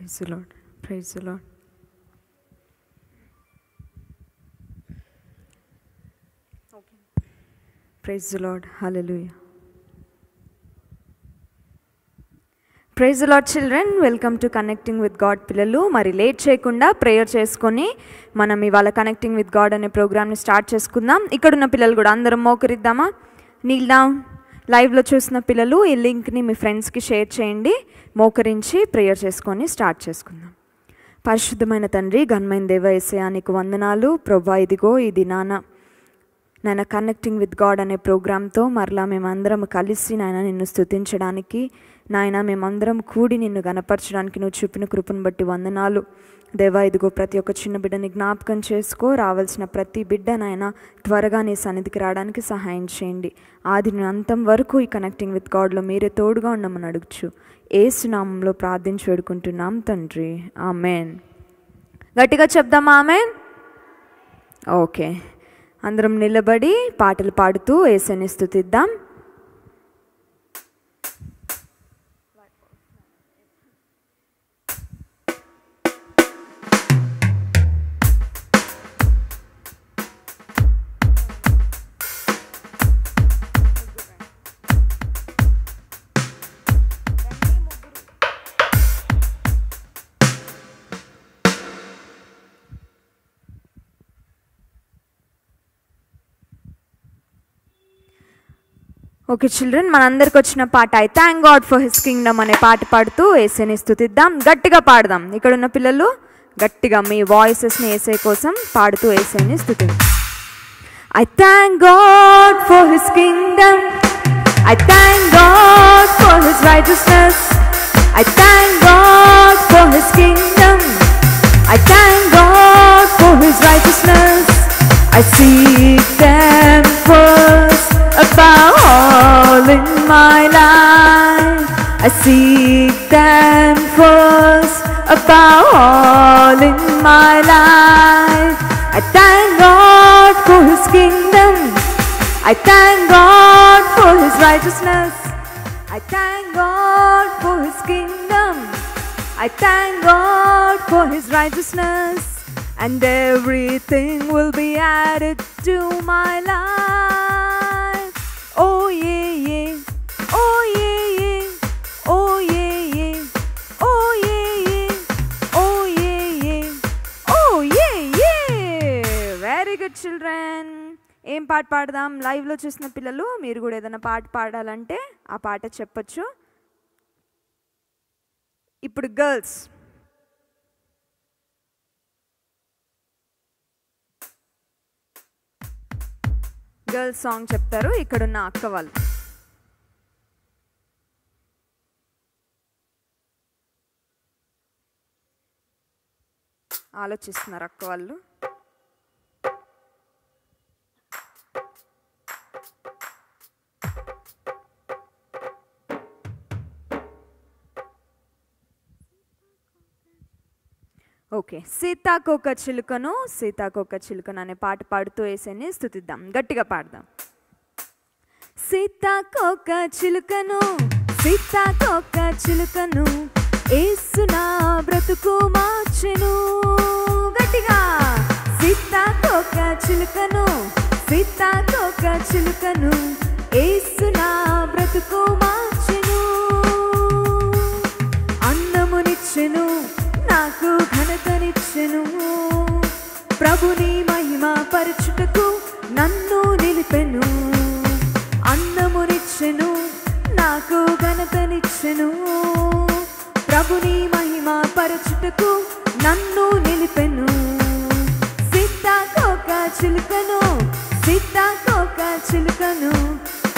Praise the Lord. Praise the Lord. Okay. Praise the Lord. Hallelujah. Praise the Lord children, welcome to connecting with God. పిల్లలు మరి late చేయకుండా prayer చేసుకొని మనం ఇవాళ connecting with God అనే ప్రోగ్రామ్ని start చేసుకుందాం. ఇక్కడున్న పిల్లలు కూడా అందరం మోకరిద్దామా? నీల్ డౌన్. లైవ్లో చూసిన పిల్లలు ఈ లింక్ని మీ ఫ్రెండ్స్కి షేర్ చేయండి. మోకరించి ప్రేయర్ చేసుకొని స్టార్ట్ చేసుకుందాం. పరిశుద్ధమైన తండ్రి, ఘనమైన దేవ యేసయ్యా, నీకు వందనాలు ప్రభువా. ఇదిగో ఈ దినాన నాయన కనెక్టింగ్ విత్ గాడ్ అనే ప్రోగ్రాంతో మరలా మేమందరం కలిసి నాయన నిన్ను స్తుతించడానికి, నాయన మేమందరం కూడి నిన్ను గణపరచడానికి నువ్వు చూపిన కృపను బట్టి వందనాలు దేవా. ఇదిగో ప్రతి ఒక్క చిన్న బిడ్డని జ్ఞాపకం చేసుకో. రావాల్సిన ప్రతి బిడ్డ నాయన త్వరగా నీ సన్నిధికి రావడానికి సహాయం చేయండి. ఆది అంతం వరకు ఈ కనెక్టింగ్ విత్ గాడ్లో మీరే తోడుగా ఉండమని అడుగుచు యేసు నామంలో ప్రార్థించి వేడుకుంటున్నాం తండ్రి, ఆమెన్. గట్టిగా చెప్దామా ఆమెన్? ఓకే, అందరం నిలబడి పాటలు పాడుతూ యేసుని స్తుతిద్దాం. ఓకే చిల్డ్రన్, మనందరికి వచ్చిన పాట I thank God for his Kingdom అనే పాట పాడుతూ యేసుని స్తుతిద్దాం. గట్టిగా పాడదాం. ఇక్కడున్న పిల్లలు గట్టిగా మీ వాయిసెస్ని యేసయ్య కోసం పాడుతూ యేసుని స్తుతిద్దాం. I thank God for his kingdom, I thank God for his righteousness, I thank God for his kingdom, I thank God for his righteousness. I seek them first above all in my life. I seek them first above all in my life. I thank God for His kingdom. I thank God for His righteousness. I thank God for His kingdom. I thank God for His righteousness. And everything will be added to my life. Oh yeah, yeah. Oh yeah, yeah. Oh yeah, yeah. Oh yeah, yeah. Oh yeah, yeah. Oh yeah, yeah. Very good children. ఏం పాట పాడదాం? లైవ్లో చూసిన పిల్లలు మీరు కూడా ఏదైనా పాట పాడాలంటే ఆ పాట చెప్పచ్చు. ఇప్పుడు గర్ల్స్ గర్ల్స్ సాంగ్ చెప్తారు ఇక్కడున్న అక్క వాళ్ళు. ఆలోచిస్తున్నారు అక్క వాళ్ళు. ఓకే, సీతాకోక చిలుకను సీతాకోక చిలుకను అనే పాట పాడుతూ యేసుని స్తుతిద్దాం. గట్టిగా పాడదాం. సీతాకోక చిలుకను సీతాకోక చిలుకను యేసు నా బ్రతుకు మార్చెను. గట్టిగా సీతాకోక చిలుకను సీతాకోక చిలుకను యేసు నా బ్రతుకు మార్చెను. అన్నమునిచ్చెను, నాకు ఘనతనిచ్చెను, ప్రభుని మహిమ పరచుటకు నన్ను నిలిపెను. అన్నమునిచ్చెను, నాకు ఘనతనిచ్చెను, ప్రభుని మహిమ పరచుటకు నన్ను నిలిపెను. సీతాకోక చిలుకను సీతాకోక చిలుకను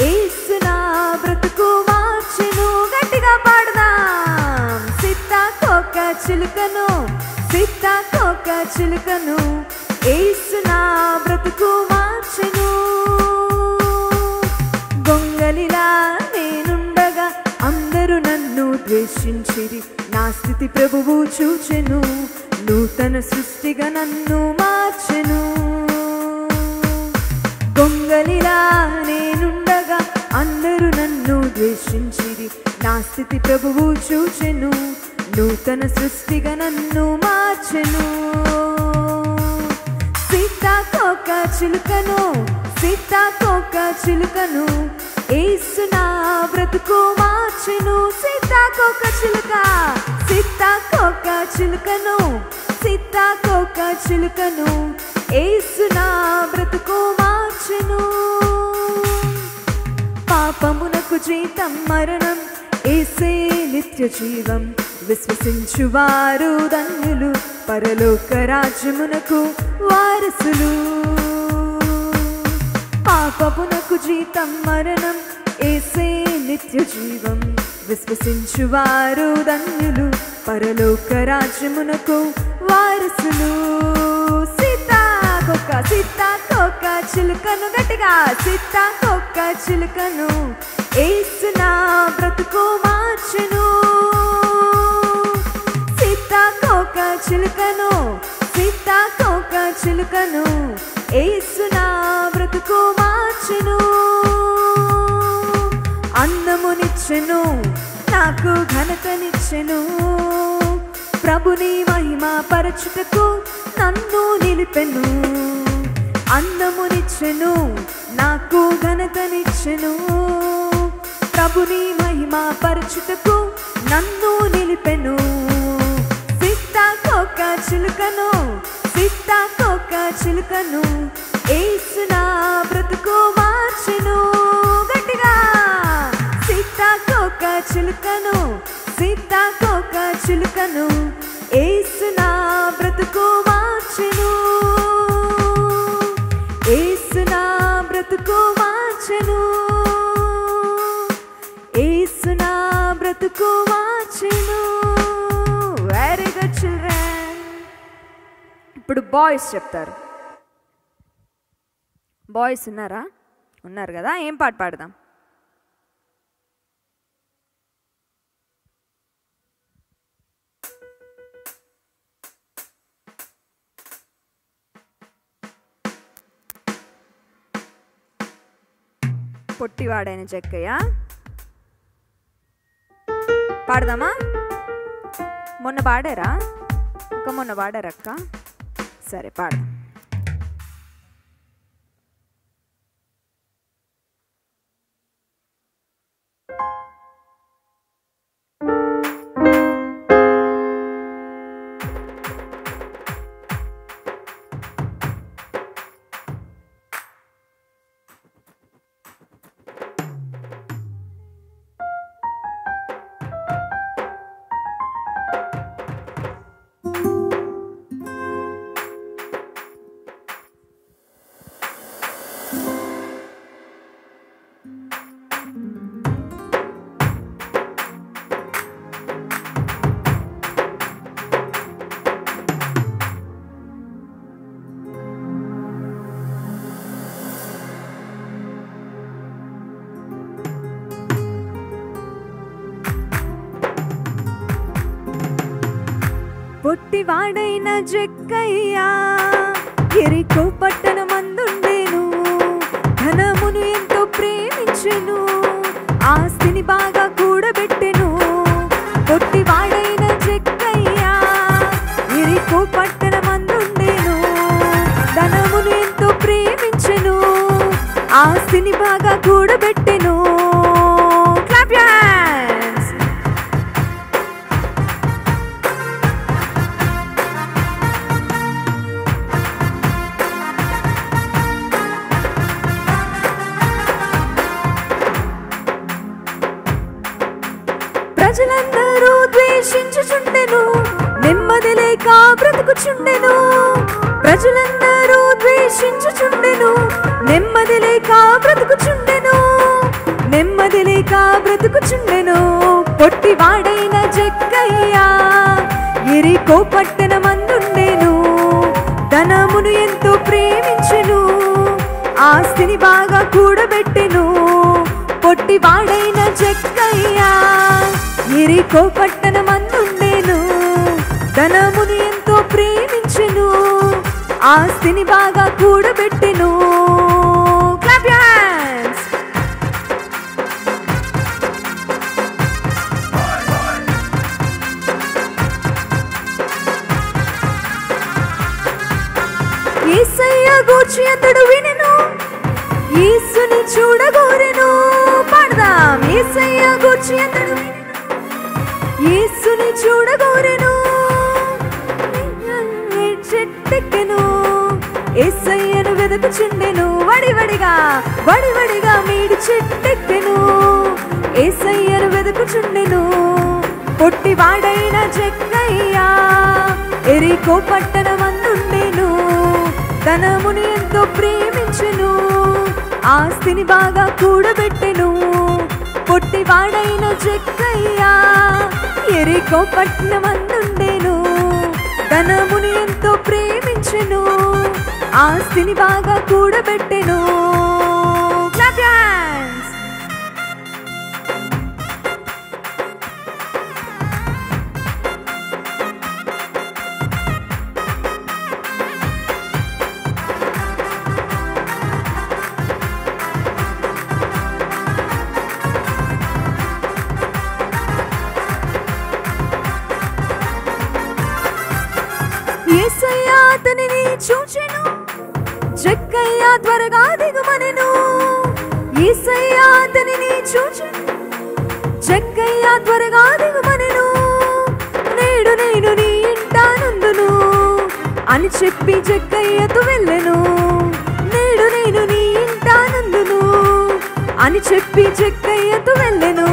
యేసు నా బ్రతుకు మార్చెను. గట్టిగా పాడదాం. సీతాకోక చిలుకను సీతాకోక చిలుకను యేసు నా బ్రతుకు మార్చెను. గొంగలిలా నేనుండగా అందరూ నన్ను ద్వేషించిరి, నా స్థితి ప్రభువు చూచెను, నూతన సృష్టిగా నన్ను మార్చెను. గొంగలిలా నేనుండగా అందరూ నన్ను ద్వేషించిరి, నా స్థితి ప్రభువు చూచెను, నూతన సృష్టిగా నన్ను మార్చెను. సీతాకోక చిలుకను, సీతాకోక చిలుకను, యేసు నా బ్రతుకు మార్చెను. సీతాకోక చిలుక, సీతాకోక చిలుకను, సీతాకోక చిలుకను, యేసు నా బ్రతుకు మార్చెను. పాపమునకు జీతం మరణం, యేసే నిత్య జీవం. విశ్వసించువారు ధన్యులు, పరలోక రాజ్యమునకు వారసులు. పాపమునకు జీతం మరణం, యేసే నిత్య జీవం. విశ్వసించువారు ధన్యులు, పరలోక రాజ్యమునకు వారసులు. సీతాకోక, సీతాకోక చిలుకను, గట్టిగా సీతాకోక చిలుకను, యేసు నా బ్రతుకు మార్చెను. సీతాకోక చిలుకను, సీతాకోక చిలుకను, యేసు నా బ్రతుకు మార్చెను. అన్నమునిచ్చెను, నాకు ఘనతనిచ్చెను. ప్రభుని మహిమ పరచుటకు నన్ను నిలిపెను. అన్నమునిచ్చెను, నాకు ఘనతనిచ్చెను. ప్రభుని మహిమ పరచుటకు నన్ను నిలిపెను. సీతాకోక చిలుకను, సీతాకోక చిలుకను, యేసు నా బ్రతుకు మార్చెను. గట్టిగా సీతాకోక చిలుకను, సీతాకోక చిలుకను, యేసు నా బ్రతుకు మార్చెను. యేసు నా బ్రతుకు మార్చెను. యేసు నా బ్రతుకు మార్చెను. Very good children. ఇప్పుడు బాయ్స్ చెప్తారు. బాయ్స్ ఉన్నారా? ఉన్నారు కదా. ఏం పాట పాడదాం? పొట్టివాడైన చెక్కయ్య పాడదామా? మొన్న పాడారా? ఇంకా మొన్న పాడారక్క. సరే పాడదాం. పొట్టివాడైన జక్కయ్య ఎరికో పట్టణమందుండెను. ధనమును ఎంతో ప్రేమించెను, ఆస్తిని బాగా కూడబెట్టెను. పొట్టివాడైన జక్కయ్య ఎరికో పట్టణమందుండెను. ధనమును ఎంతో ప్రేమించెను, ఆస్తిని బాగా కూడబెట్టెను. Clap your hands. ప్రజలందరూ ద్వేషించుచుండెను, నెమ్మది లేక బ్రతుకుచుండెను. ప్రజలందరూ ద్వేషించుచుండెను, నెమ్మది లేక బ్రతుకుచుండెను. నెమ్మది లేక బ్రతుకుచుండెను. పొట్టివాడైన జక్కయ్య ఎరికో పట్టణమందుండెను. ధనమును ఎంతో ప్రేమించెను, ఆస్తిని బాగా కూడబెట్టెను. పొట్టివాడైన జక్కయ్య ఎరికో పట్టణమందుండెను. ధనమును ఎంతో ప్రేమించెను, ఆస్తిని బాగా కూడబెట్టెను. Clap your hands. గూర్చి అతడు వినెను, యేసుని చూడగోరెను. పాడదాం. యేసయ్య గూర్చి అతడు వినెను, యేసుని చూడగోరెను. చెట్టెక్కెను, యేసయ్యను వెదకుచుండెను. వడివడిగా వడివడిగా మేడి చెట్టెక్కెను, యేసయ్యను వెదకుచుండెను. పొట్టివాడైన జక్కయ్య ఎరికో పట్టణమందుండెను. ధనముని ఎంతో ప్రేమించెను, ఆస్తిని బాగా కూడబెట్టెను. పొట్టివాడైన జక్కయ్య ఎరికో పట్టణమందుండెను. ధనముని ఎంతో ప్రేమించెను, ఆస్తిని బాగా కూడబెట్టెను. Clap your hands. యేసయ్య అతనిని చూచెను, జక్కయ్య త్వరగా దిగుమనెను. యేసయ్య అతనిని చూచెను, జక్కయ్య త్వరగా దిగుమనెను. నేడు నేను నీ ఇంట నుందును అని చెప్పి జక్కయ్యతో వెళ్ళెను. నేడు నేను నీ ఇంట నుందును అని చెప్పి జక్కయ్యతో వెళ్ళెను.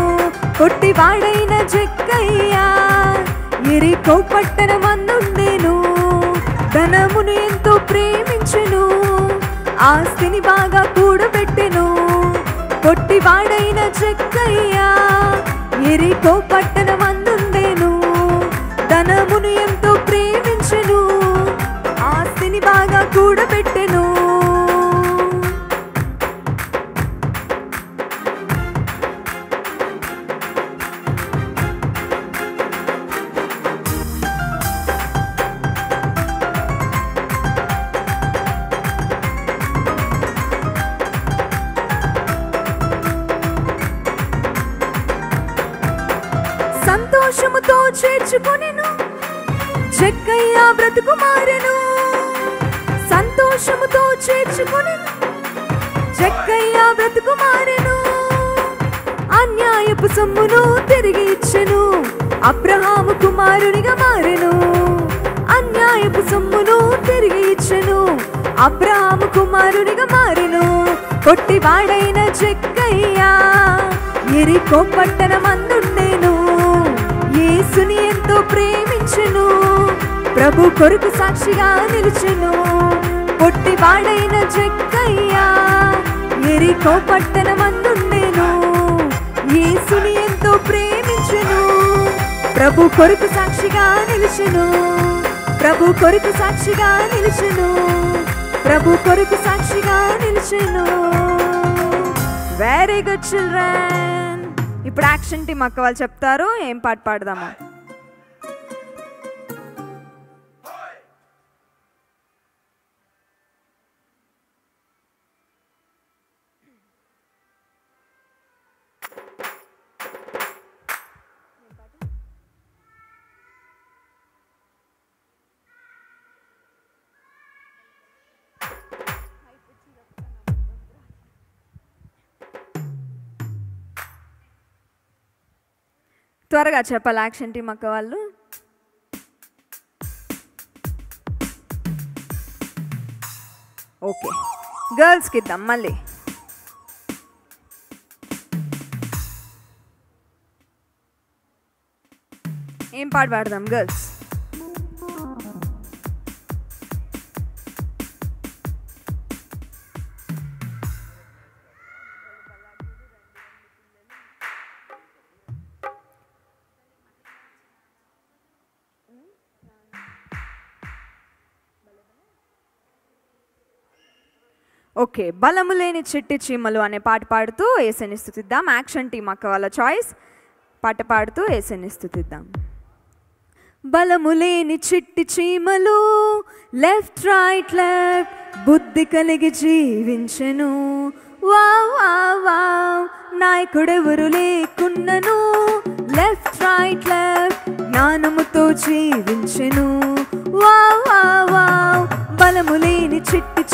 కొట్టివాడైన జక్కయ్య ఎరికో పట్టణమందుండెను. ధనమును ఎంతో ప్రేమించెను, ఆస్తిని బాగా కూడబెట్టెను. కొట్టివాడైన జక్కయ్య ఎరికో పట్టణమందుండెను. ధనమును ఎంతో ప్రేమించెను, ఆస్తిని బాగా కూడబెట్టెను. సంతోషముతో చేర్చుకొనెను, జక్కయ్య బ్రతుకు మారెను. సంతోషముతో చేర్చుకొనెను, జక్కయ్య బ్రతుకు మారెను. అన్యాయపు సొమ్మును తిరిగి ఇచ్చెను, అబ్రహాము కుమారునిగా మారెను. అన్యాయపు సొమ్మును తిరిగి ఇచ్చెను, అబ్రహాము కుమారునిగా మారెను. కొట్టివాడైన జక్కయ్య ఎరికో పట్టణమందుండెను. యేసుని ఎంతో ప్రేమించెను, ప్రభు కొరకు సాక్షిగా నిలిచెను. పొట్టివాడైన జక్కయ్య ఎరికో పట్టణమందుండెను. యేసుని ఎంతో ప్రేమించెను, ప్రభు కొరకు సాక్షిగా నిలిచెను. ప్రభు కొరకు సాక్షిగా నిలిచెను, ప్రభు కొరకు సాక్షిగా నిలిచెను. Very good children. ఇప్పుడు యాక్షన్ టీమ్ అక్క వాళ్ళు చెప్తారు ఏం పాట పాడదామా. త్వరగా చెప్పాలి యాక్షన్ టీమ్ అక్క వాళ్ళు. ఓకే, గర్ల్స్కి ఇద్దాం మళ్ళీ. ఏం పాట పాడదాం గర్ల్స్? ఓకే, బలము లేని చిట్టి చీమలు అనే పాట పాడుతూ యేసుని స్తుతిద్దాం. యాక్షన్ టీమ్ అక్క వాళ్ళ చాయిస్. పాట పాడుతూ యేసుని స్తుతిద్దాం. బలము లేని చిట్టి చీమలు లెఫ్ట్ రైట్ లెఫ్ట్ బుద్ధి కలిగి జీవించెను. వావ్ వావ్ వావ్, నాయకుడెవరు లేకున్నను లెఫ్ట్ రైట్ లెఫ్ట్ జ్ఞానముతో జీవించెను. వావ్ వావ్ వావ్, బలము లేని చిట్టి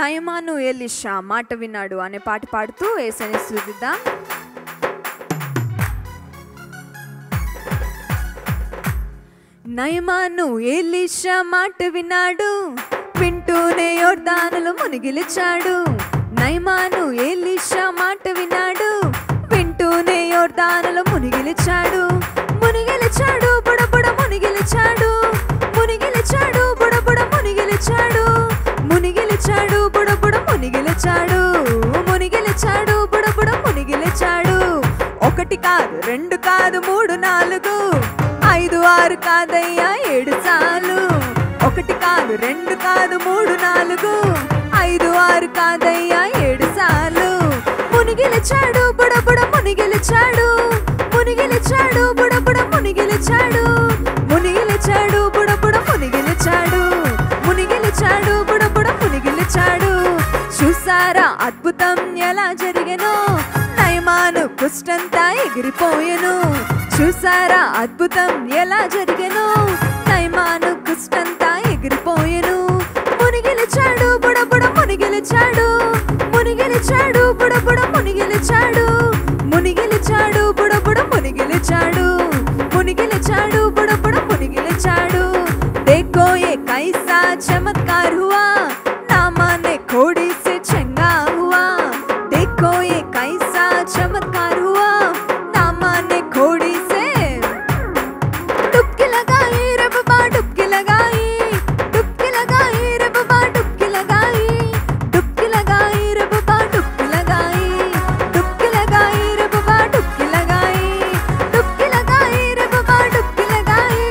నయమాను ఎలీషా మాట విన్నాడు అనే పాట పాడుతూ యేసుని స్తుతిద్దాం. నయమాను ఎలీషా మాట విన్నాడు, వింటూనే యొర్దానులో మునిగిలిచాడు. నయమాను ఎలీషా మాట విన్నాడు, వింటూనే యొర్దానులో మునిగిలిచాడు. మునిగిలిచాడు బుడబుడ మునిగిలిచాడు, మునిగిలిచాడు బుడబుడ మునిగిలిచాడు, మునిగిలిచాడు బుడబుడ మునిగిలిచాడు, మునిగిలిచాడు బుడబుడ మునిగిలిచాడు. 1 కాదు 2 కాదు 3 4 5 6 కాదయ్యా 7 సార్లు. 1 కాదు 2 కాదు 3 4 5 6 కాదయ్యా 7 సార్లు. మునిగిలిచాడు బుడబుడ మునిగిలిచాడు, మునిగిలిచాడు బుడబుడ మునిగిలిచాడు, మునిగిలిచాడు బుడబుడ మునిగిలిచాడు, మునిగిలిచాడు బుడబుడ మునిగిలిచాడు. చూసారా అద్భుతం ఎలా జరిగెనో, నయమాను కుష్టంతా ఎగిరిపోయెను. చూసారా అద్భుతం ఎలా జరిగెనో, నయమాను కుష్టంతా ఎగిరిపోయెను. మునిగిలిచాడు బుడబుడ మునిగిలిచాడు, మునిగిలిచాడు బుడబుడ మునిగిలిచాడు, మునిగిలిచాడు బుడబుడ మునిగిలిచాడు, మునిగిలిచాడు బుడబుడ మునిగిలిచాడు. देखो ये कैसा चमत्कार हुआ, नामाने घोड़ी से चंगा हुआ. देखो ये कैसा चमत्कार हुआ, नामाने घोड़ी से डुबकी लगाई रे बाबा डुबकी लगाई, डुबकी लगाई रे बाबा डुबकी लगाई, डुबकी लगाई रे बाबा डुबकी लगाई, डुबकी लगाई रे बाबा डुबकी लगाई, डुबकी लगाई रे बाबा डुबकी लगाई,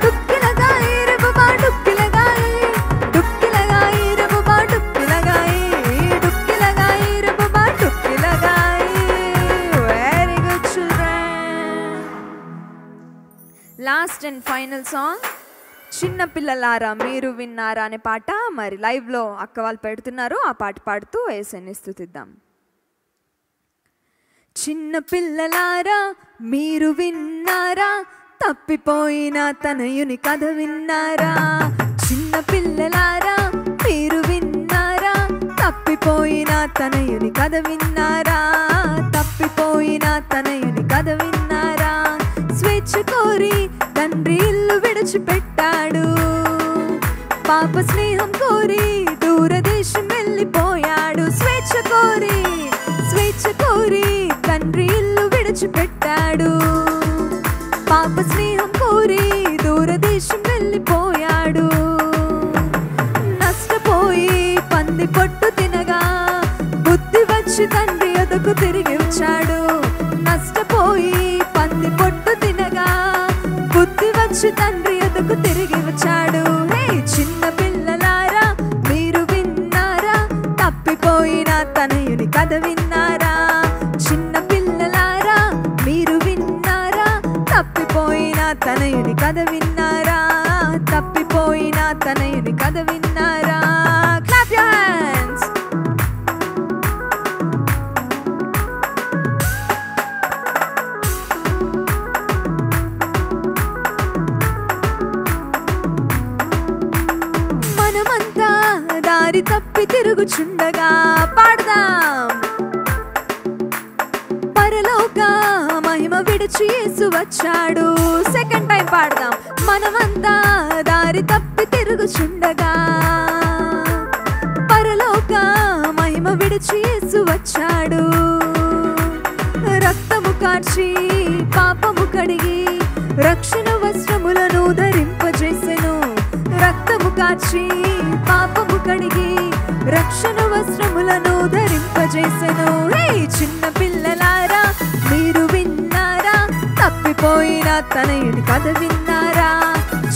डुबकी लगाई रे बाबा डुबकी लगाई, डुबकी लगाई रे बाबा डुबकी लगाई, डुबकी लगाई रे बाबा डुबकी लगाई. Very good children. Last and final song చిన్న పిల్లలారా మీరు విన్నారా అనే పాట మరి లైవ్లో అక్క వాళ్ళు పెడుతున్నారు. ఆ పాట పాడుతూ యేసుని స్తుతిద్దాం. చిన్న పిల్లలారా మీరు విన్నారా, తప్పిపోయిన తనయుని కథ విన్నారా. చిన్న పిల్లలారా మీరు విన్నారా, తప్పిపోయిన తనయుని కథ విన్నారా, తప్పిపోయిన తనయుని కథ విన్నారా. స్వేచ్ఛ కోరి తండ్రి ఇల్లు విడిచిపెట్టాడు, పాప స్నేహం కోరి దూరదేశం వెళ్ళిపోయాడు. స్వేచ్ఛ కోరి తండ్రి ఇల్లు విడిచిపెట్టాడు, పాప స్నేహం కోరి దూరదేశం వెళ్ళిపోయాడు. నష్టపోయి పంది పొట్టు తినగా బుద్ధి వచ్చి తండ్రి ఎదుకు తిరిగి వచ్చాడు. నష్టపోయి పంది పొట్టు తినగా బుద్ధి వచ్చి తండ్రి ఎదుకు తిరిగి వచ్చాడు. హే చిన్న పిల్లలారా మీరు విన్నారా, తప్పిపోయిన తనయుని కథ విన్నారా. చిన్న పిల్లలారా మీరు విన్నారా, తప్పిపోయిన తనయుని కథ విన్నారా, తప్పిపోయిన తనయుని కథ విన్నారా. Clap your hands. మనమంతా దారి తప్పి తిరుగుచుండగా పాడదాం. పరలోక మహిమ విడిచి యేసు వచ్చాడు. సెకండ్ టైం పాడదాం. మనమంతా దారి తప్పి తిరుగుచుండగా పరలోక మహిమ విడిచి యేసు వచ్చాడు. రక్తము కార్చి పాపము కడిగి రక్షణ వస్త్రములను ధరింపజేసెను. రక్తము కార్చి పాపము కడిగి రక్షణ వస్త్రములను ధరింపజేసెను. హే చిన్న పిల్లలారా మీరు విన్నారా, తప్పిపోయిన తనయుని కథ విన్నారా.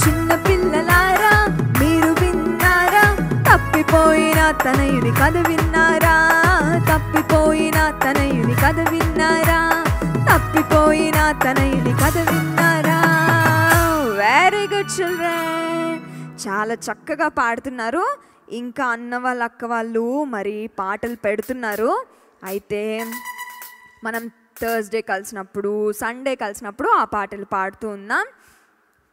చిన్న పిల్లలారా మీరు విన్నారా, తప్పిపోయిన తనయుని కథ విన్నారా, తప్పిపోయిన తనయుని కథ విన్నారా, తప్పిపోయిన తనయుని కథ విన్నారా. వెరీ గుడ్ చిల్డ్రన్, చాలా చక్కగా పాడుతున్నారు. ఇంకా అన్న వాళ్ళ అక్క వాళ్ళు మరి పాటలు పెడుతున్నారు. అయితే మనం థర్స్డే కలిసినప్పుడు సండే కలిసినప్పుడు ఆ పాటలు పాడుతూ ఉన్నాం.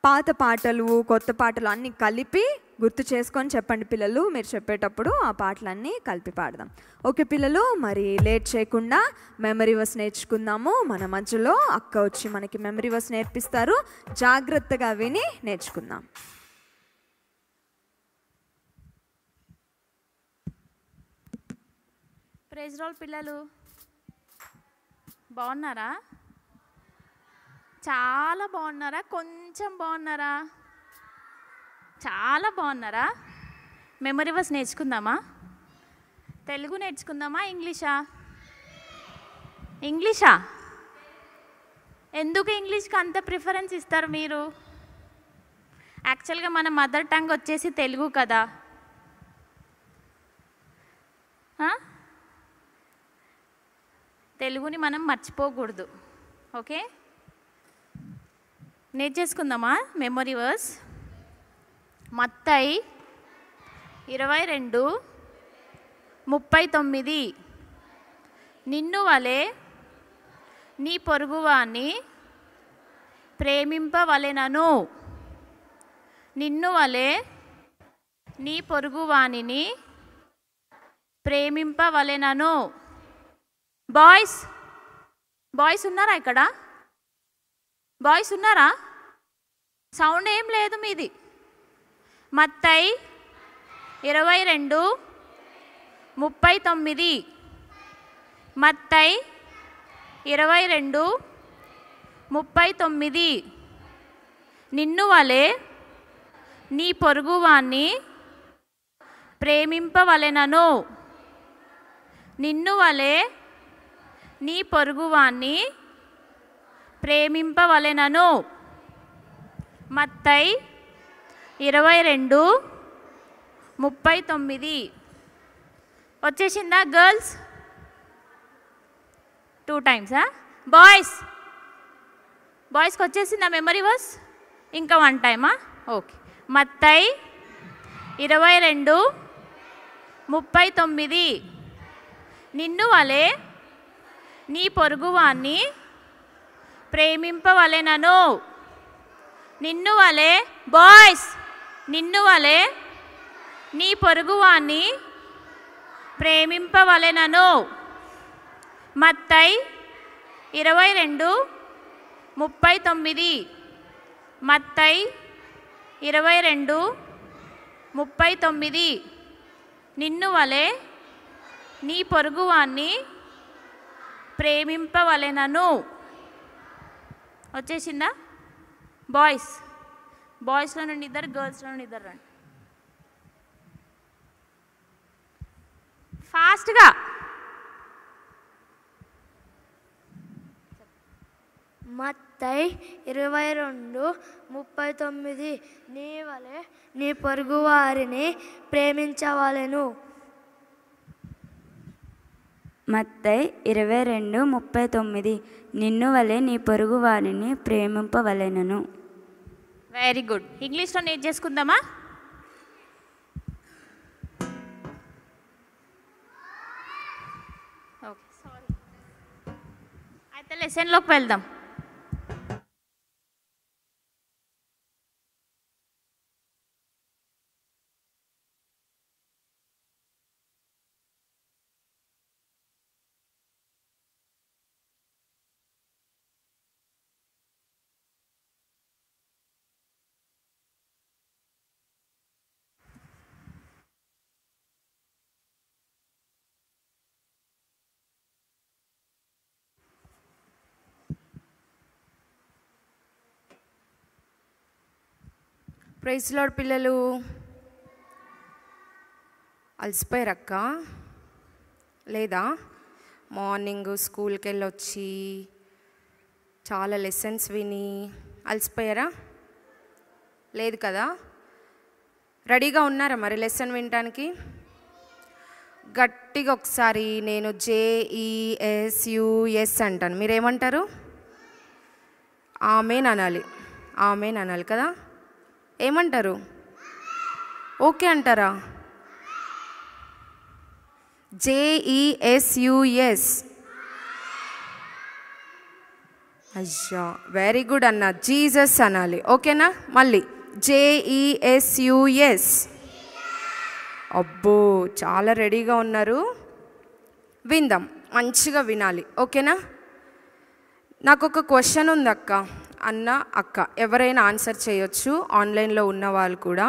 పాత పాటలు కొత్త పాటలు అన్నీ కలిపి గుర్తు చేసుకొని చెప్పండి పిల్లలు. మీరు చెప్పేటప్పుడు ఆ పాటలన్నీ కలిపి పాడదాం. ఓకే పిల్లలు, మరి లేట్ చేయకుండా మెమరీ వర్స్ నేర్చుకుందాము. మన మధ్యలో అక్క వచ్చి మనకి మెమరీ వర్స్ నేర్పిస్తారు. జాగ్రత్తగా విని నేర్చుకుందాం. ప్రైజ్ లార్డ్ పిల్లలు, బాగున్నారా? చాలా బాగున్నారా? కొంచెం బాగున్నారా? చాలా బాగున్నారా? మెమరీ వర్స్ నేర్చుకుందామా? తెలుగు నేర్చుకుందామా? ఇంగ్లీషా? ఇంగ్లీషా? ఎందుకు ఇంగ్లీష్కి అంత ప్రిఫరెన్స్ ఇస్తారు మీరు? యాక్చువల్గా మన మదర్ టంగ్ వచ్చేసి తెలుగు కదా. తెలుగుని మనం మర్చిపోకూడదు. ఓకే, నేర్చేసుకుందామా మెమరీ వర్స్? మత్తయి 22:39 నిన్ను వలె నీ పొరుగువాని ప్రేమింపవలెనను. నిన్ను వలె నీ పొరుగువానిని ప్రేమింపవలెనను. బాయ్స్ బాయ్స్ ఉన్నారా ఇక్కడ? బాయ్స్ ఉన్నారా? సౌండ్ ఏం లేదు మీది. మత్తయి 22:39 మత్తయి 22:39 నిన్ను వలె నీ పొరుగువాన్ని ప్రేమింపవలెనను. నిన్ను వలె నీ పొరుగువాన్ని ప్రేమింపవలెనను. మత్తయి 22:39 వచ్చేసిందా గర్ల్స్? 2 times. బాయ్స్కి వచ్చేసిందా మెమరీ వర్స్? ఇంకా 1 time. ఓకే, మత్తయి 22:39 నిన్ను వలె నీ పొరుగువాన్ని ప్రేమింపవలెనను. నిన్ను వలె బాయ్స్, నిన్ను వలె నీ పొరుగువాన్ని ప్రేమింపవలెనను. మత్తయి 22:39 మత్తయి 22:39 నిన్ను వలె నీ పొరుగువాన్ని ప్రేమింపవలెనను. వచ్చేసిందా? బాయ్స్లో నుండి 2, గర్ల్స్లో నుండి 2 రండి ఫాస్ట్గా. మత్తయి 22:39 నీ వలె నీ పొరుగువారిని ప్రేమించవలెను. మత్తయి 22:39 నిన్ను వలె నీ పొరుగువారిని ప్రేమింపవలెనను. Very good. ఇంగ్లీష్లో నేర్చేసుకుందామా? Okay, sorry. అయితే లెసన్లోకి వెళ్దాం. ప్రైజ్ లార్డ్ పిల్లలు, అలసిపోయారక్క? లేదా? మార్నింగ్ స్కూల్కి వెళ్ళొచ్చి చాలా లెసన్స్ విని అలసిపోయారా? లేదు కదా? రెడీగా ఉన్నారా మరి లెసన్ వినటానికి? గట్టిగా ఒకసారి నేను JESUS అంటాను, మీరేమంటారు? ఆమెన్ అనాలి. ఆమెన్ అనాలి కదా? ఏమంటారు? ఓకే అంటారా? JESUS. అయ్యా, వెరీ గుడ్ అన్న. జీసస్ అనాలి. ఓకేనా? మళ్ళీ JESUS. అబ్బో చాలా రెడీగా ఉన్నారు. విందాం, మంచిగా వినాలి, ఓకేనా? నాకు ఒక క్వశ్చన్ ఉంది అక్క, అన్న అక్క ఎవరైనా ఆన్సర్ చేయొచ్చు, ఆన్లైన్లో ఉన్న వాళ్ళు కూడా.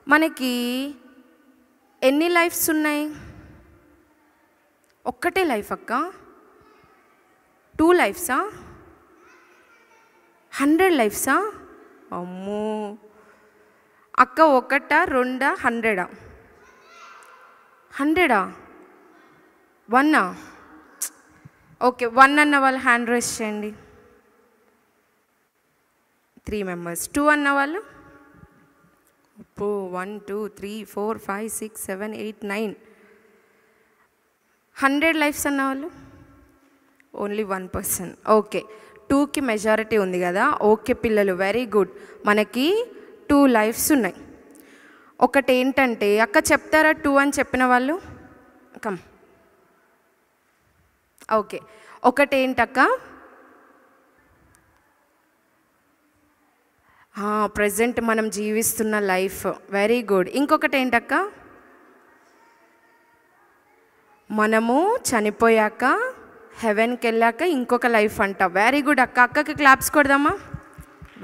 మనకి ఎన్ని లైఫ్స్ ఉన్నాయి? ఒక్కటే లైఫ్ అక్క? 2 లైఫ్సా? 100 లైఫ్సా? అమ్మో అక్క, 1, 2, 100? 100? 1? ఓకే, 1 అన్న వాళ్ళు హ్యాండ్ రైజ్ చేయండి. 3 మెంబర్స్. 2 అన్న వాళ్ళు? అప్పో 1 2 3 4 5 6 7 8 9. 100 లైఫ్స్ అన్న వాళ్ళు? Only 1 person. ఓకే, 2కి మెజారిటీ ఉంది కదా. ఓకే పిల్లలు, వెరీ గుడ్. మనకి 2 లైఫ్స్ ఉన్నాయి. ఒకటి ఏంటంటే, అక్క చెప్తారా 2 అని చెప్పిన వాళ్ళు? కమ్. ఓకే, ఒకటి ఏంటక్క? ప్రజెంట్ మనం జీవిస్తున్న లైఫ్. Very good. ఇంకొకటి ఏంటక్క? మనము చనిపోయాక హెవెన్కి వెళ్ళాక ఇంకొక లైఫ్ అంట. వెరీ గుడ్ అక్క. అక్కకి క్లాప్స్ కొడదామా?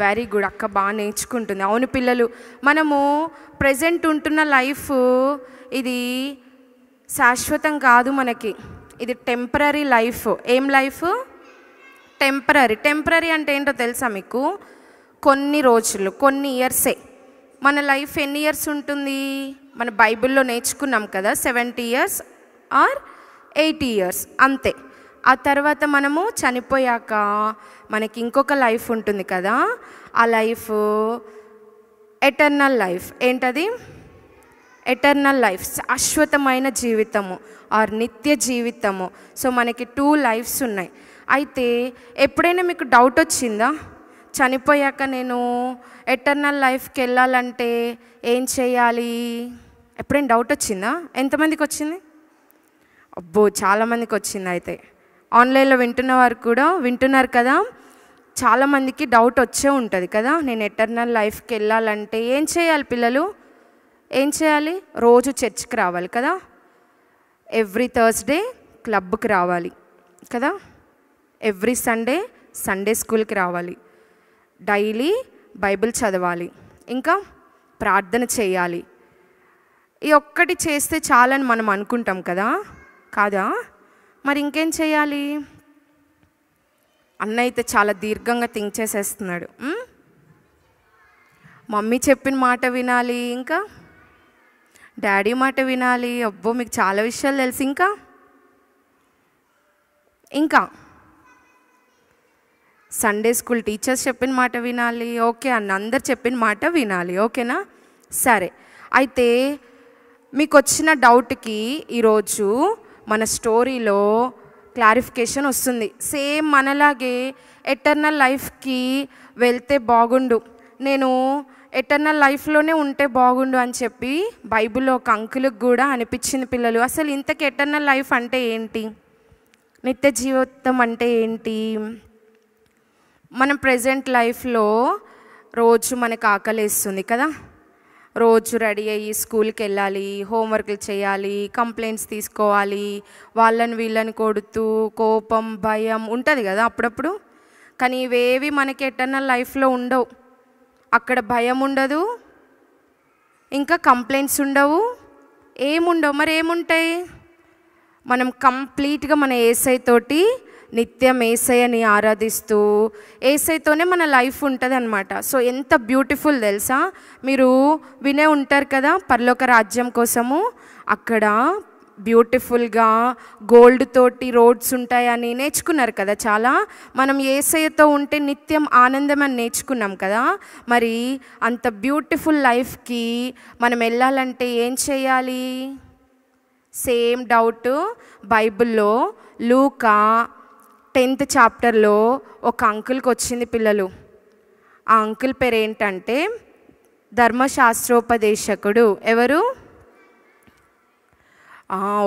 వెరీ గుడ్ అక్క, బాగా నేర్చుకుంటుంది. అవును పిల్లలు, మనము ప్రజెంట్ ఉంటున్న లైఫ్ ఇది శాశ్వతం కాదు మనకి, ఇది టెంపరీ లైఫ్. ఏం లైఫ్? టెంపరీ. టెంపరీ అంటే ఏంటో తెలుసా మీకు? కొన్ని రోజులు, కొన్ని ఇయర్సే. మన లైఫ్ ఎన్ని ఇయర్స్ ఉంటుంది? మన బైబిల్లో నేర్చుకున్నాం కదా, 70 ఇయర్స్ ఆర్ 80 ఇయర్స్ అంతే. ఆ తర్వాత మనము చనిపోయాక మనకి ఇంకొక లైఫ్ ఉంటుంది కదా, ఆ లైఫ్ ఎటర్నల్ లైఫ్. ఏంటది? ఎటర్నల్ లైఫ్, శాశ్వతమైన జీవితము ఆర్ నిత్య జీవితము. సో మనకి 2 లైఫ్స్ ఉన్నాయి. అయితే ఎప్పుడైనా మీకు డౌట్ వచ్చిందా? చనిపోయాక నేను ఎటర్నల్ లైఫ్కి వెళ్ళాలంటే ఏం చేయాలి? ఎప్పుడైనా డౌట్ వచ్చిందా? ఎంతమందికి వచ్చింది? అబ్బో చాలామందికి వచ్చింది. అయితే ఆన్లైన్లో వింటున్న వారు కూడా వింటున్నారు కదా, చాలామందికి డౌట్ వచ్చే ఉంటుంది కదా, నేను ఎటర్నల్ లైఫ్కి వెళ్ళాలంటే ఏం చేయాలి పిల్లలు? ఏం చేయాలి? రోజు చర్చ్కి రావాలి కదా, ఎవ్రీ థర్స్డే క్లబ్కి రావాలి కదా, ఎవ్రీ సండే సండే స్కూల్కి రావాలి, డైలీ బైబిల్ చదవాలి, ఇంకా ప్రార్థన చేయాలి. ఈ ఒక్కటి చేస్తే చాలని మనం అనుకుంటాం కదా, కాదా? మరి ఇంకేం చేయాలి? అన్న అయితే చాలా దీర్ఘంగా థింక్ చేసేస్తున్నాడు. మమ్మీ చెప్పిన మాట వినాలి, ఇంకా డాడీ మాట వినాలి. అబ్బో మీకు చాలా విషయాలు తెలుసు. ఇంకా సండే స్కూల్ టీచర్స్ చెప్పిన మాట వినాలి. ఓకే అన్న, అందరు చెప్పిన మాట వినాలి. ఓకేనా? సరే, అయితే మీకు వచ్చిన డౌట్కి ఈరోజు మన స్టోరీలో క్లారిఫికేషన్ వస్తుంది. సేమ్ మనలాగే ఎటర్నల్ లైఫ్కి వెళ్తే బాగుండు, నేను ఎటర్నల్ లైఫ్లోనే ఉంటే బాగుండు అని చెప్పి బైబిల్లో ఒక అంకులకు కూడా అనిపించింది పిల్లలు. అసలు ఇంతకీ ఎటర్నల్ లైఫ్ అంటే ఏంటి? నిత్య జీవితం అంటే ఏంటి? మన ప్రజెంట్ లైఫ్లో రోజు మనకు ఆకలేస్తుంది కదా, రోజు రెడీ అయ్యి స్కూల్కి వెళ్ళాలి, హోంవర్క్లు చేయాలి, కంప్లైంట్స్ తీసుకోవాలి, వాళ్ళని వీళ్ళని కొడుతూ కోపం భయం ఉంటుంది కదా అప్పుడప్పుడు. కానీ ఇవేవి మనకి ఎటర్నల్ లైఫ్లో ఉండవు. అక్కడ భయం ఉండదు, ఇంకా కంప్లైంట్స్ ఉండవు, ఏముండవు. మరి ఏముంటాయి? మనం కంప్లీట్గా మన యేసయ్య తోటి నిత్యం యేసయ్యని ఆరాధిస్తూ యేసయ్యతోనే మన లైఫ్ ఉంటుంది అనమాట. సో ఎంత బ్యూటిఫుల్ తెలుసా? మీరు వినే ఉంటారు కదా పరలోక రాజ్యం కోసము, అక్కడ బ్యూటిఫుల్గా గోల్డ్ తోటి రోడ్స్ ఉంటాయని నేర్చుకున్నారు కదా చాలా. మనం యేసయ్యతో ఉంటే నిత్యం ఆనందం అని నేర్చుకున్నాం కదా. మరి అంత బ్యూటిఫుల్ లైఫ్కి మనం వెళ్ళాలంటే ఏం చేయాలి? సేమ్ డౌట్ బైబిల్లో లూకా 10th చాప్టర్లో ఒక అంకుల్కి వచ్చింది పిల్లలు. ఆ అంకుల్ పేరు ఏంటంటే ధర్మశాస్త్రోపదేశకుడు. ఎవరు?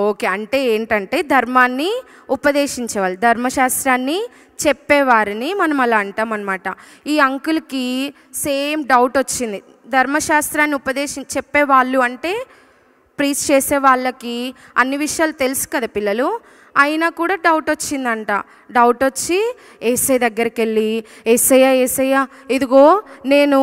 ఓకే, అంటే ఏంటంటే ధర్మాన్ని ఉపదేశించేవాళ్ళు, ధర్మశాస్త్రాన్ని చెప్పేవారిని మనం అలా అంటాం అనమాట. ఈ అంకుల్కి సేమ్ డౌట్ వచ్చింది. ధర్మశాస్త్రాన్ని చెప్పేవాళ్ళు అంటే ప్రీచ్ చేసే వాళ్ళకి అన్ని విషయాలు తెలుసు కదా పిల్లలు, అయినా కూడా డౌట్ వచ్చిందంట. డౌట్ వచ్చి యేసయ్య దగ్గరికి వెళ్ళి, యేసయ్య ఇదిగో నేను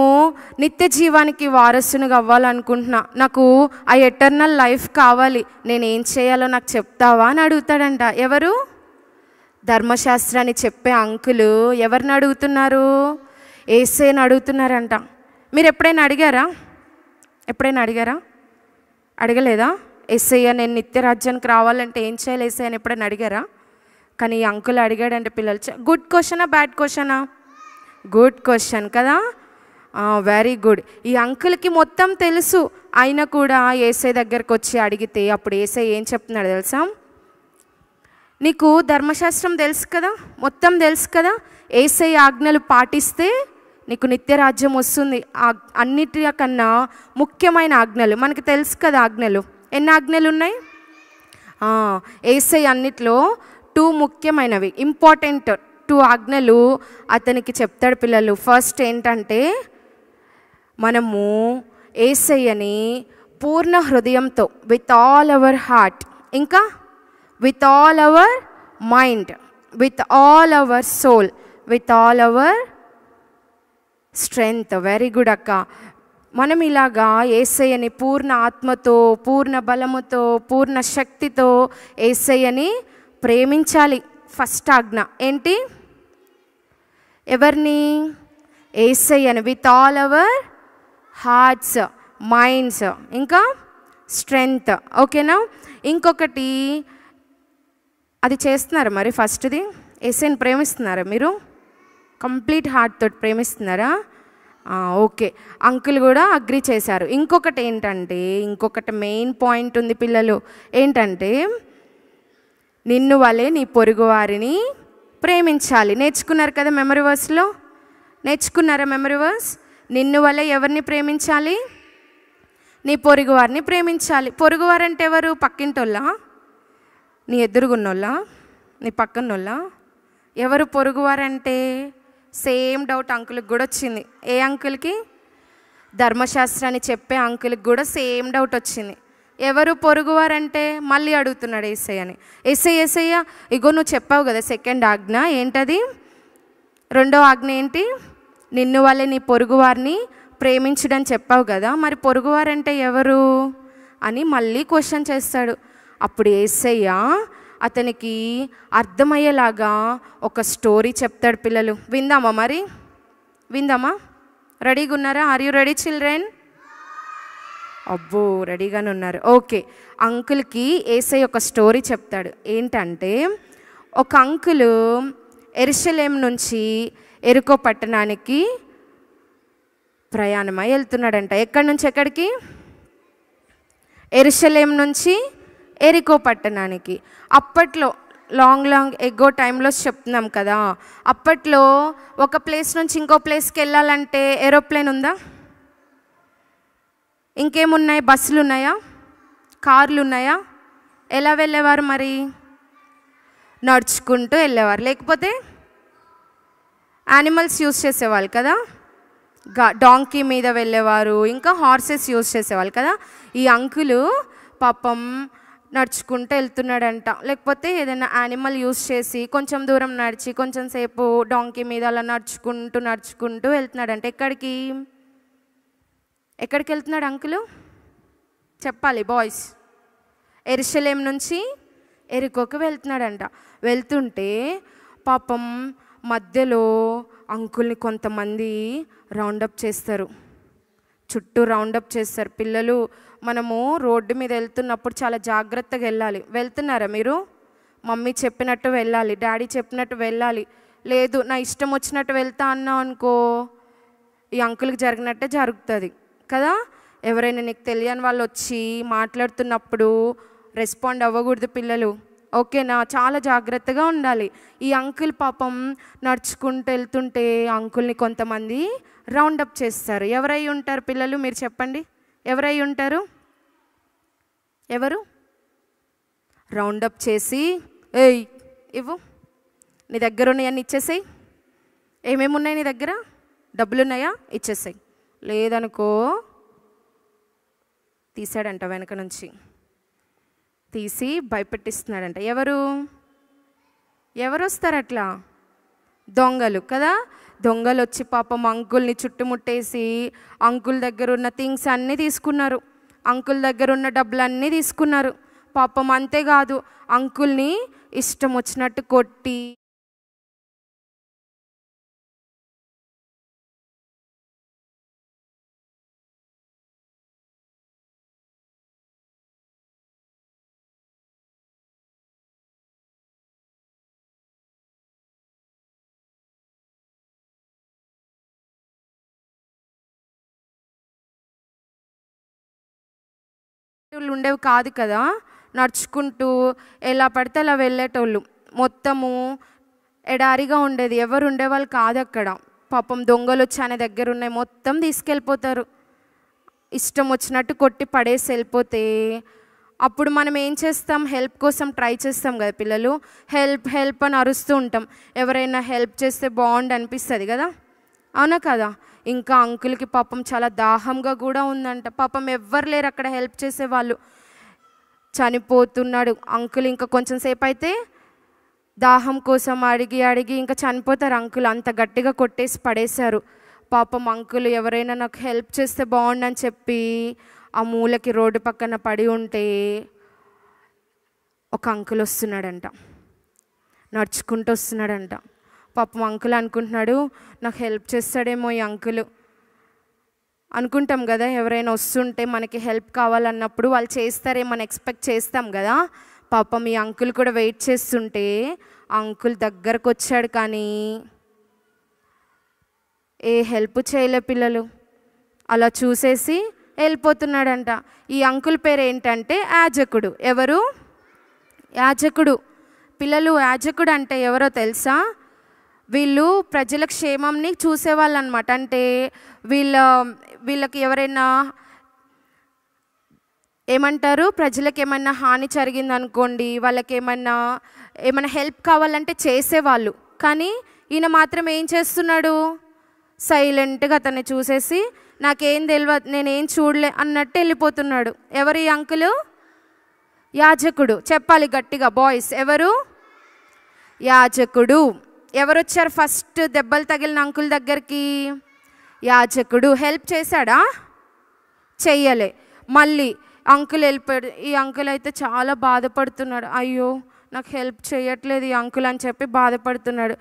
నిత్య జీవానికి వారసునిగా అవ్వాలనుకుంటున్నా, నాకు ఆ ఎటర్నల్ లైఫ్ కావాలి, నేను ఏం చేయాలో నాకు చెప్తావా అని అడుగుతాడంట. ఎవరు? ధర్మశాస్త్రాన్ని చెప్పే అంకులు ఎవరిని అడుగుతున్నారు? యేసయ్యని అడుగుతున్నారంట. మీరు ఎప్పుడైనా అడిగారా? అడగలేదా? యేసయ్య నేను నిత్య రాజ్యానికి రావాలంటే ఏం చేయాలి యేసయ్య అని ఎప్పుడైనా అడిగారా? కానీ ఈ అంకుల్ అడిగాడంటే పిల్లలు. గుడ్ క్వశ్చనా బ్యాడ్ క్వశ్చనా? గుడ్ క్వశ్చన్ కదా, వెరీ గుడ్. ఈ అంకుల్కి మొత్తం తెలుసు, అయినా కూడా యేసయ్య దగ్గరకు వచ్చి అడిగితే అప్పుడు యేసయ్య ఏం చెప్తున్నాడు తెలుసా? నీకు ధర్మశాస్త్రం తెలుసు కదా, మొత్తం తెలుసు కదా, యేసయ్య ఆజ్ఞలు పాటిస్తే నీకు నిత్య రాజ్యం వస్తుంది. అన్నిటికన్నా ముఖ్యమైన ఆజ్ఞలు మనకి తెలుసు కదా. ఆజ్ఞలు ఎన్ని ఆజ్ఞలు ఉన్నాయి? యేసయ్య అన్నిట్లో 2 ముఖ్యమైనవి, ఇంపార్టెంట్ 2 ఆజ్ఞలు అతనికి చెప్తాడు పిల్లలు. ఫస్ట్ ఏంటంటే మనము యేసయ్యని పూర్ణ హృదయంతో, విత్ ఆల్ అవర్ హార్ట్, ఇంకా with all our mind, with all our soul, with all our strength. Very good అక్క. మనం ఇలాగా యేసయ్యని పూర్ణ ఆత్మతో, పూర్ణ బలముతో, పూర్ణ శక్తితో యేసయ్యని ప్రేమించాలి. ఫస్ట్ ఆజ్ఞ ఏంటి? ఎవరిని? యేసయ్యని with all our hearts, minds, ఇంకా స్ట్రెంగ్త్. ఓకేనా? ఇంకొకటి అది చేస్తున్నారా మరి? ఫస్ట్ది యేసయ్యని ప్రేమిస్తున్నారా మీరు? కంప్లీట్ హార్ట్ తోటి ప్రేమిస్తున్నారా? ఓకే, అంకుల్ కూడా అగ్రి చేశారు. ఇంకొకటి ఏంటంటే, ఇంకొకటి మెయిన్ పాయింట్ ఉంది పిల్లలు. ఏంటంటే నిన్ను వలె నీ పొరుగు వారిని ప్రేమించాలి. నేర్చుకున్నారు కదా మెమరీ వర్స్లో? నేర్చుకున్నారా మెమరీ వర్స్? నిన్ను వలె ఎవరిని ప్రేమించాలి? నీ పొరుగు వారిని ప్రేమించాలి. పొరుగువారంటే ఎవరు? పక్కింటోళ్ళ, నీ ఎదురుగున్నోళ్ళ, నీ పక్కనోళ్ళ? ఎవరు పొరుగువారంటే? సేమ్ డౌట్ అంకుల్కి కూడా వచ్చింది. ఏ అంకుల్కి? ధర్మశాస్త్రాన్ని చెప్పే అంకుల్కి కూడా సేమ్ డౌట్ వచ్చింది. ఎవరు పొరుగువారంటే? మళ్ళీ అడుగుతున్నాడు యేసయ్యని. యేసయ్య ఇగో నువ్వు చెప్పావు కదా సెకండ్ ఆజ్ఞ, ఏంటది? రెండో ఆజ్ఞ ఏంటి? నిన్ను వల్లే నీ పొరుగువారిని ప్రేమించుడని చెప్పావు కదా, మరి పొరుగువారంటే ఎవరు అని మళ్ళీ క్వశ్చన్ చేస్తాడు. అప్పుడు యేసయ్య అతనికి అర్థమయ్యేలాగా ఒక స్టోరీ చెప్తాడు పిల్లలు. విందామా మరి? విందామా? రెడీగా ఉన్నారా? Are you ready children? అబ్బో రెడీగానే ఉన్నారు. ఓకే, అంకుల్కి యేసయ్య ఒక స్టోరీ చెప్తాడు. ఏంటంటే ఒక అంకులు యెరూషలేం నుంచి యెరికో పట్టణానికి ప్రయాణమై వెళ్తున్నాడంట. ఎక్కడి నుంచి ఎక్కడికి? యెరూషలేం నుంచి యెరికో పట్టణానికి. అప్పట్లో లాంగ్ ఎగో టైంలో చెప్తున్నాం కదా, అప్పట్లో ఒక ప్లేస్ నుంచి ఇంకో ప్లేస్కి వెళ్ళాలంటే ఏరోప్లేన్ ఉందా? ఇంకేమున్నాయి? బస్సులు ఉన్నాయా? కార్లు ఉన్నాయా? ఎలా వెళ్ళేవారు మరి? నడుచుకుంటూ వెళ్ళేవారు, లేకపోతే యానిమల్స్ యూజ్ చేసేవాళ్ళు కదా, డాంకీ మీద వెళ్ళేవారు, ఇంకా హార్సెస్ యూజ్ చేసేవాళ్ళు కదా. ఈ అంకులు పాపం నడుచుకుంటూ వెళ్తున్నాడంట, లేకపోతే ఏదైనా యానిమల్ యూజ్ చేసి కొంచెం దూరం నడిచి కొంచెం సేపు డాంకీ మీద అలా నడుచుకుంటూ వెళ్తున్నాడంట. ఎక్కడికి వెళ్తున్నాడు అంకులు? చెప్పాలి బాయ్స్. యెరూషలేం నుంచి యెరికోకి వెళ్తున్నాడంట. వెళ్తుంటే పాపం మధ్యలో అంకుల్ని కొంతమంది రౌండప్ చేస్తారు, చుట్టూ రౌండప్ చేస్తారు. పిల్లలు, మనము రోడ్డు మీద వెళ్తున్నప్పుడు చాలా జాగ్రత్తగా వెళ్ళాలి. వెళ్తున్నారా మీరు? మమ్మీ చెప్పినట్టు వెళ్ళాలి, డాడీ చెప్పినట్టు వెళ్ళాలి. లేదు నా ఇష్టం వచ్చినట్టు వెళ్తా అన్నావు అనుకో, ఈ అంకుల్కి జరిగినట్టే జరుగుతుంది కదా. ఎవరైనా నీకు తెలియని వాళ్ళు వచ్చి మాట్లాడుతున్నప్పుడు రెస్పాండ్ అవ్వకూడదు పిల్లలు, ఓకేనా? చాలా జాగ్రత్తగా ఉండాలి. ఈ అంకుల్ పాపం నడుచుకుంటూ వెళ్తుంటే అంకుల్ని కొంతమంది రౌండప్ చేస్తారు. ఎవరై ఉంటారు పిల్లలు? మీరు చెప్పండి, ఎవరై ఉంటారు? ఎవరు? రౌండప్ చేసి, ఏయ్ ఇవ్వు, నీ దగ్గర ఉన్నాయని ఇచ్చేసాయి. ఏమేమి ఉన్నాయి నీ దగ్గర? డబ్బులు ఉన్నాయా? ఇచ్చేసాయి. లేదనుకో తీసాడంట, వెనక నుంచి తీసి భయపెట్టిస్తున్నాడంట. ఎవరు వస్తారు అట్లా? దొంగలు కదా. దొంగలు వచ్చి పాపం అంకుల్ని చుట్టుముట్టేసి అంకుల్ దగ్గర ఉన్న థింగ్స్ అన్నీ తీసుకున్నారు, అంకుల్ దగ్గర ఉన్న డబ్బులన్నీ తీసుకున్నారు. పాపం అంతేకాదు, అంకుల్ని ఇష్టం వచ్చినట్టు కొట్టి ఉండేవి కాదు కదా. నడుచుకుంటూ ఎలా పడితే అలా వెళ్ళేటోళ్ళు. మొత్తము ఎడారిగా ఉండేది, ఎవరు ఉండేవాళ్ళు కాదు అక్కడ. పాపం దొంగలు వచ్చి ఆయన దగ్గర ఉన్నాయి మొత్తం తీసుకెళ్ళిపోతారు. ఇష్టం వచ్చినట్టు కొట్టి పడేసి వెళ్ళిపోతే అప్పుడు మనం ఏం చేస్తాం? హెల్ప్ కోసం ట్రై చేస్తాం కదా పిల్లలు. హెల్ప్ హెల్ప్ అని అరుస్తూ ఉంటాం. ఎవరైనా హెల్ప్ చేస్తే బాగుండు అనిపిస్తుంది కదా, అవునా కదా. ఇంకా అంకుల్కి పాపం చాలా దాహంగా కూడా ఉందంట. పాపం ఎవ్వరు లేరు అక్కడ హెల్ప్ చేసేవాళ్ళు. చనిపోతున్నాడు అంకుల్. ఇంకా కొంచెం సేపు అయితే దాహం కోసం అడిగి ఇంకా చనిపోతారు అంకుల్. అంత గట్టిగా కొట్టేసి పడేశారు. పాపం అంకుల్ ఎవరైనా నాకు హెల్ప్ చేస్తే బాగుండని చెప్పి ఆ మూలకి రోడ్డు పక్కన పడి ఉంటే ఒక అంకుల్ వస్తున్నాడంట, నడుచుకుంటూ వస్తున్నాడంట. పాపం అంకుల్ అనుకుంటున్నాడు, నాకు హెల్ప్ చేస్తాడేమో ఈ అంకుల్ అనుకుంటాం కదా. ఎవరైనా వస్తుంటే మనకి హెల్ప్ కావాలన్నప్పుడు వాళ్ళు చేస్తారేమో అని ఎక్స్పెక్ట్ చేస్తాం కదా. పాపం ఈ అంకుల్ కూడా వెయిట్ చేస్తుంటే అంకుల్ దగ్గరకు వచ్చాడు, కానీ ఏ హెల్ప్ చేయలే పిల్లలు. అలా చూసేసి వెళ్ళిపోతున్నాడంట. ఈ అంకుల్ పేరు ఏంటంటే యాజకుడు. ఎవరు? యాజకుడు. పిల్లలు యాజకుడు అంటే ఎవరో తెలుసా? వీళ్ళు ప్రజల క్షేమంని చూసేవాళ్ళు అనమాట. అంటే వీళ్ళకి ఎవరైనా ఏమంటారు, ప్రజలకు ఏమైనా హాని జరిగిందనుకోండి, వాళ్ళకి ఏమైనా హెల్ప్ కావాలంటే చేసేవాళ్ళు. కానీ ఈయన మాత్రం ఏం చేస్తున్నాడు? సైలెంట్గా అతన్ని చూసేసి నాకేం తెలియదు, నేనేం చూడలే అన్నట్టు వెళ్ళిపోతున్నాడు. ఎవరు ఈ అంకులు? యాజకుడు. చెప్పాలి గట్టిగా బాయ్స్. ఎవరు? యాజకుడు. ఎవరు వచ్చారు ఫస్ట్ దెబ్బలు తగిలిన అంకుల్ దగ్గరికి? యాజకుడు. హెల్ప్ చేశాడా? చెయ్యలే. మళ్ళీ అంకుల్ వెళ్ళిపోయాడు. ఈ అంకుల్ అయితే చాలా బాధపడుతున్నాడు. అయ్యో నాకు హెల్ప్ చేయట్లేదు ఈ అంకుల్ అని చెప్పి బాధపడుతున్నాడు.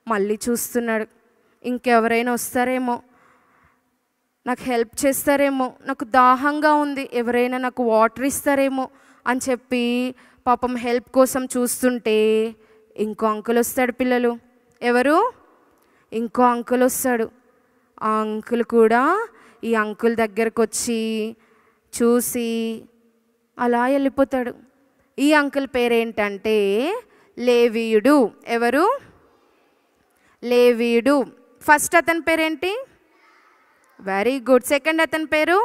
మళ్ళీ చూస్తున్నాడు, ఇంకెవరైనా వస్తారేమో, నాకు హెల్ప్ చేస్తారేమో, నాకు దాహంగా ఉంది, ఎవరైనా నాకు వాటర్ ఇస్తారేమో అని చెప్పి పాపం హెల్ప్ కోసం చూస్తుంటే ఇంకో అంకుల్ వస్తాడు పిల్లలు. ఎవరు? ఇంకో అంకుల్ వస్తాడు. ఆ అంకుల్ కూడా ఈ అంకుల్ దగ్గరకు వచ్చి చూసి అలా వెళ్ళిపోతాడు. ఈ అంకుల్ పేరేంటంటే లేవీయుడు. ఎవరు? లేవీయుడు. ఫస్ట్ అతని పేరేంటి? Very good. సెకండ్ అతని పేరు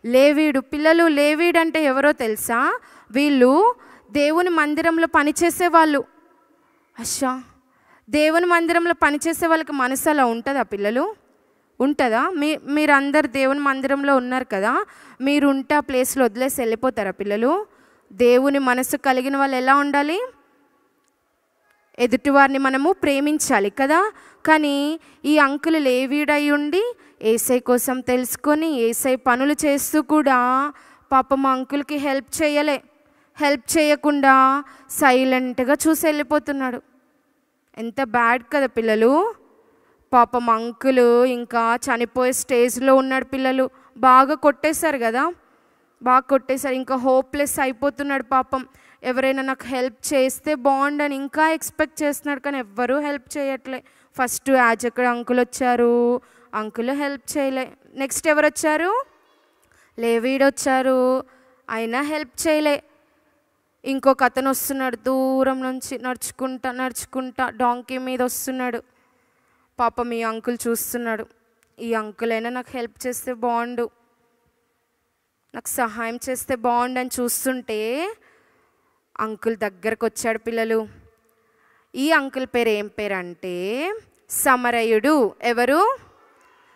లేవీయుడు. పిల్లలు లేవీయుడు అంటే ఎవరో తెలుసా? వీళ్ళు దేవుని మందిరంలో పనిచేసేవాళ్ళు. అచ్చా, దేవుని మందిరంలో పనిచేసే వాళ్ళకి మనసు అలా ఉంటుందా పిల్లలు? ఉంటుందా? మీరందరు దేవుని మందిరంలో ఉన్నారు కదా, మీరు ఉంటే ఆ ప్లేస్లో వదిలేసి వెళ్ళిపోతారా పిల్లలు? దేవుని మనసు కలిగిన వాళ్ళు ఎలా ఉండాలి? ఎదుటివారిని మనము ప్రేమించాలి కదా. కానీ ఈ అంకుల్ లేవీయుడై ఉండి యేసయ్య కోసం తెలుసుకొని యేసయ్య పనులు చేస్తూ కూడా పాపం అంకుల్కి హెల్ప్ చేయలే. హెల్ప్ చేయకుండా సైలెంట్గా చూసి వెళ్ళిపోతున్నాడు. ఎంత బ్యాడ్ కదా పిల్లలు. పాపం అంకుల్ ఇంకా చనిపోయే స్టేజ్లో ఉన్నాడు పిల్లలు. బాగా కొట్టేశారు కదా, బాగా కొట్టేశారు. ఇంకా హోప్లెస్ అయిపోతున్నాడు పాపం. ఎవరైనా నాకు హెల్ప్ చేస్తే బాగుండని ఇంకా ఎక్స్పెక్ట్ చేస్తున్నాడు, కానీ ఎవ్వరూ హెల్ప్ చేయట్లే. ఫస్ట్ యాజకుడు అంకుల్ వచ్చారు, అంకుల్ హెల్ప్ చేయలే. నెక్స్ట్ ఎవరు వచ్చారు? లేవీయుడు వచ్చారు, అయినా హెల్ప్ చేయలే. ఇంకొక అతను వస్తున్నాడు దూరం నుంచి నడుచుకుంటా డాంకీ మీద వస్తున్నాడు. పాపం ఈ అంకుల్ చూస్తున్నాడు, ఈ అంకుల్ అయినా నాకు హెల్ప్ చేస్తే బాగుండు, నాకు సహాయం చేస్తే బాగుండు అని చూస్తుంటే అంకుల్ దగ్గరకు వచ్చాడు పిల్లలు. ఈ అంకుల్ పేరు ఏం పేరు అంటే సమరయుడు. ఎవరు?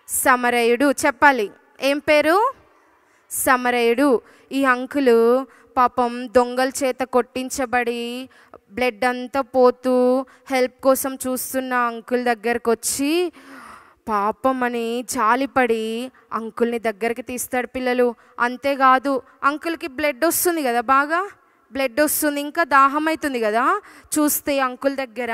సమరయుడు. చెప్పాలి, ఏం పేరు? సమరయుడు. ఈ అంకులు పాపం దొంగల చేత కొట్టించబడి బ్లడ్ అంతా పోతూ హెల్ప్ కోసం చూస్తున్న అంకుల్ దగ్గరకు వచ్చి పాపం అని జాలిపడి అంకుల్ని దగ్గరికి తీస్తాడు పిల్లలు. అంతేకాదు, అంకుల్కి బ్లడ్ వస్తుంది కదా, బాగా బ్లడ్ వస్తుంది, ఇంకా దాహం అవుతుంది కదా. చూస్తే అంకుల్ దగ్గర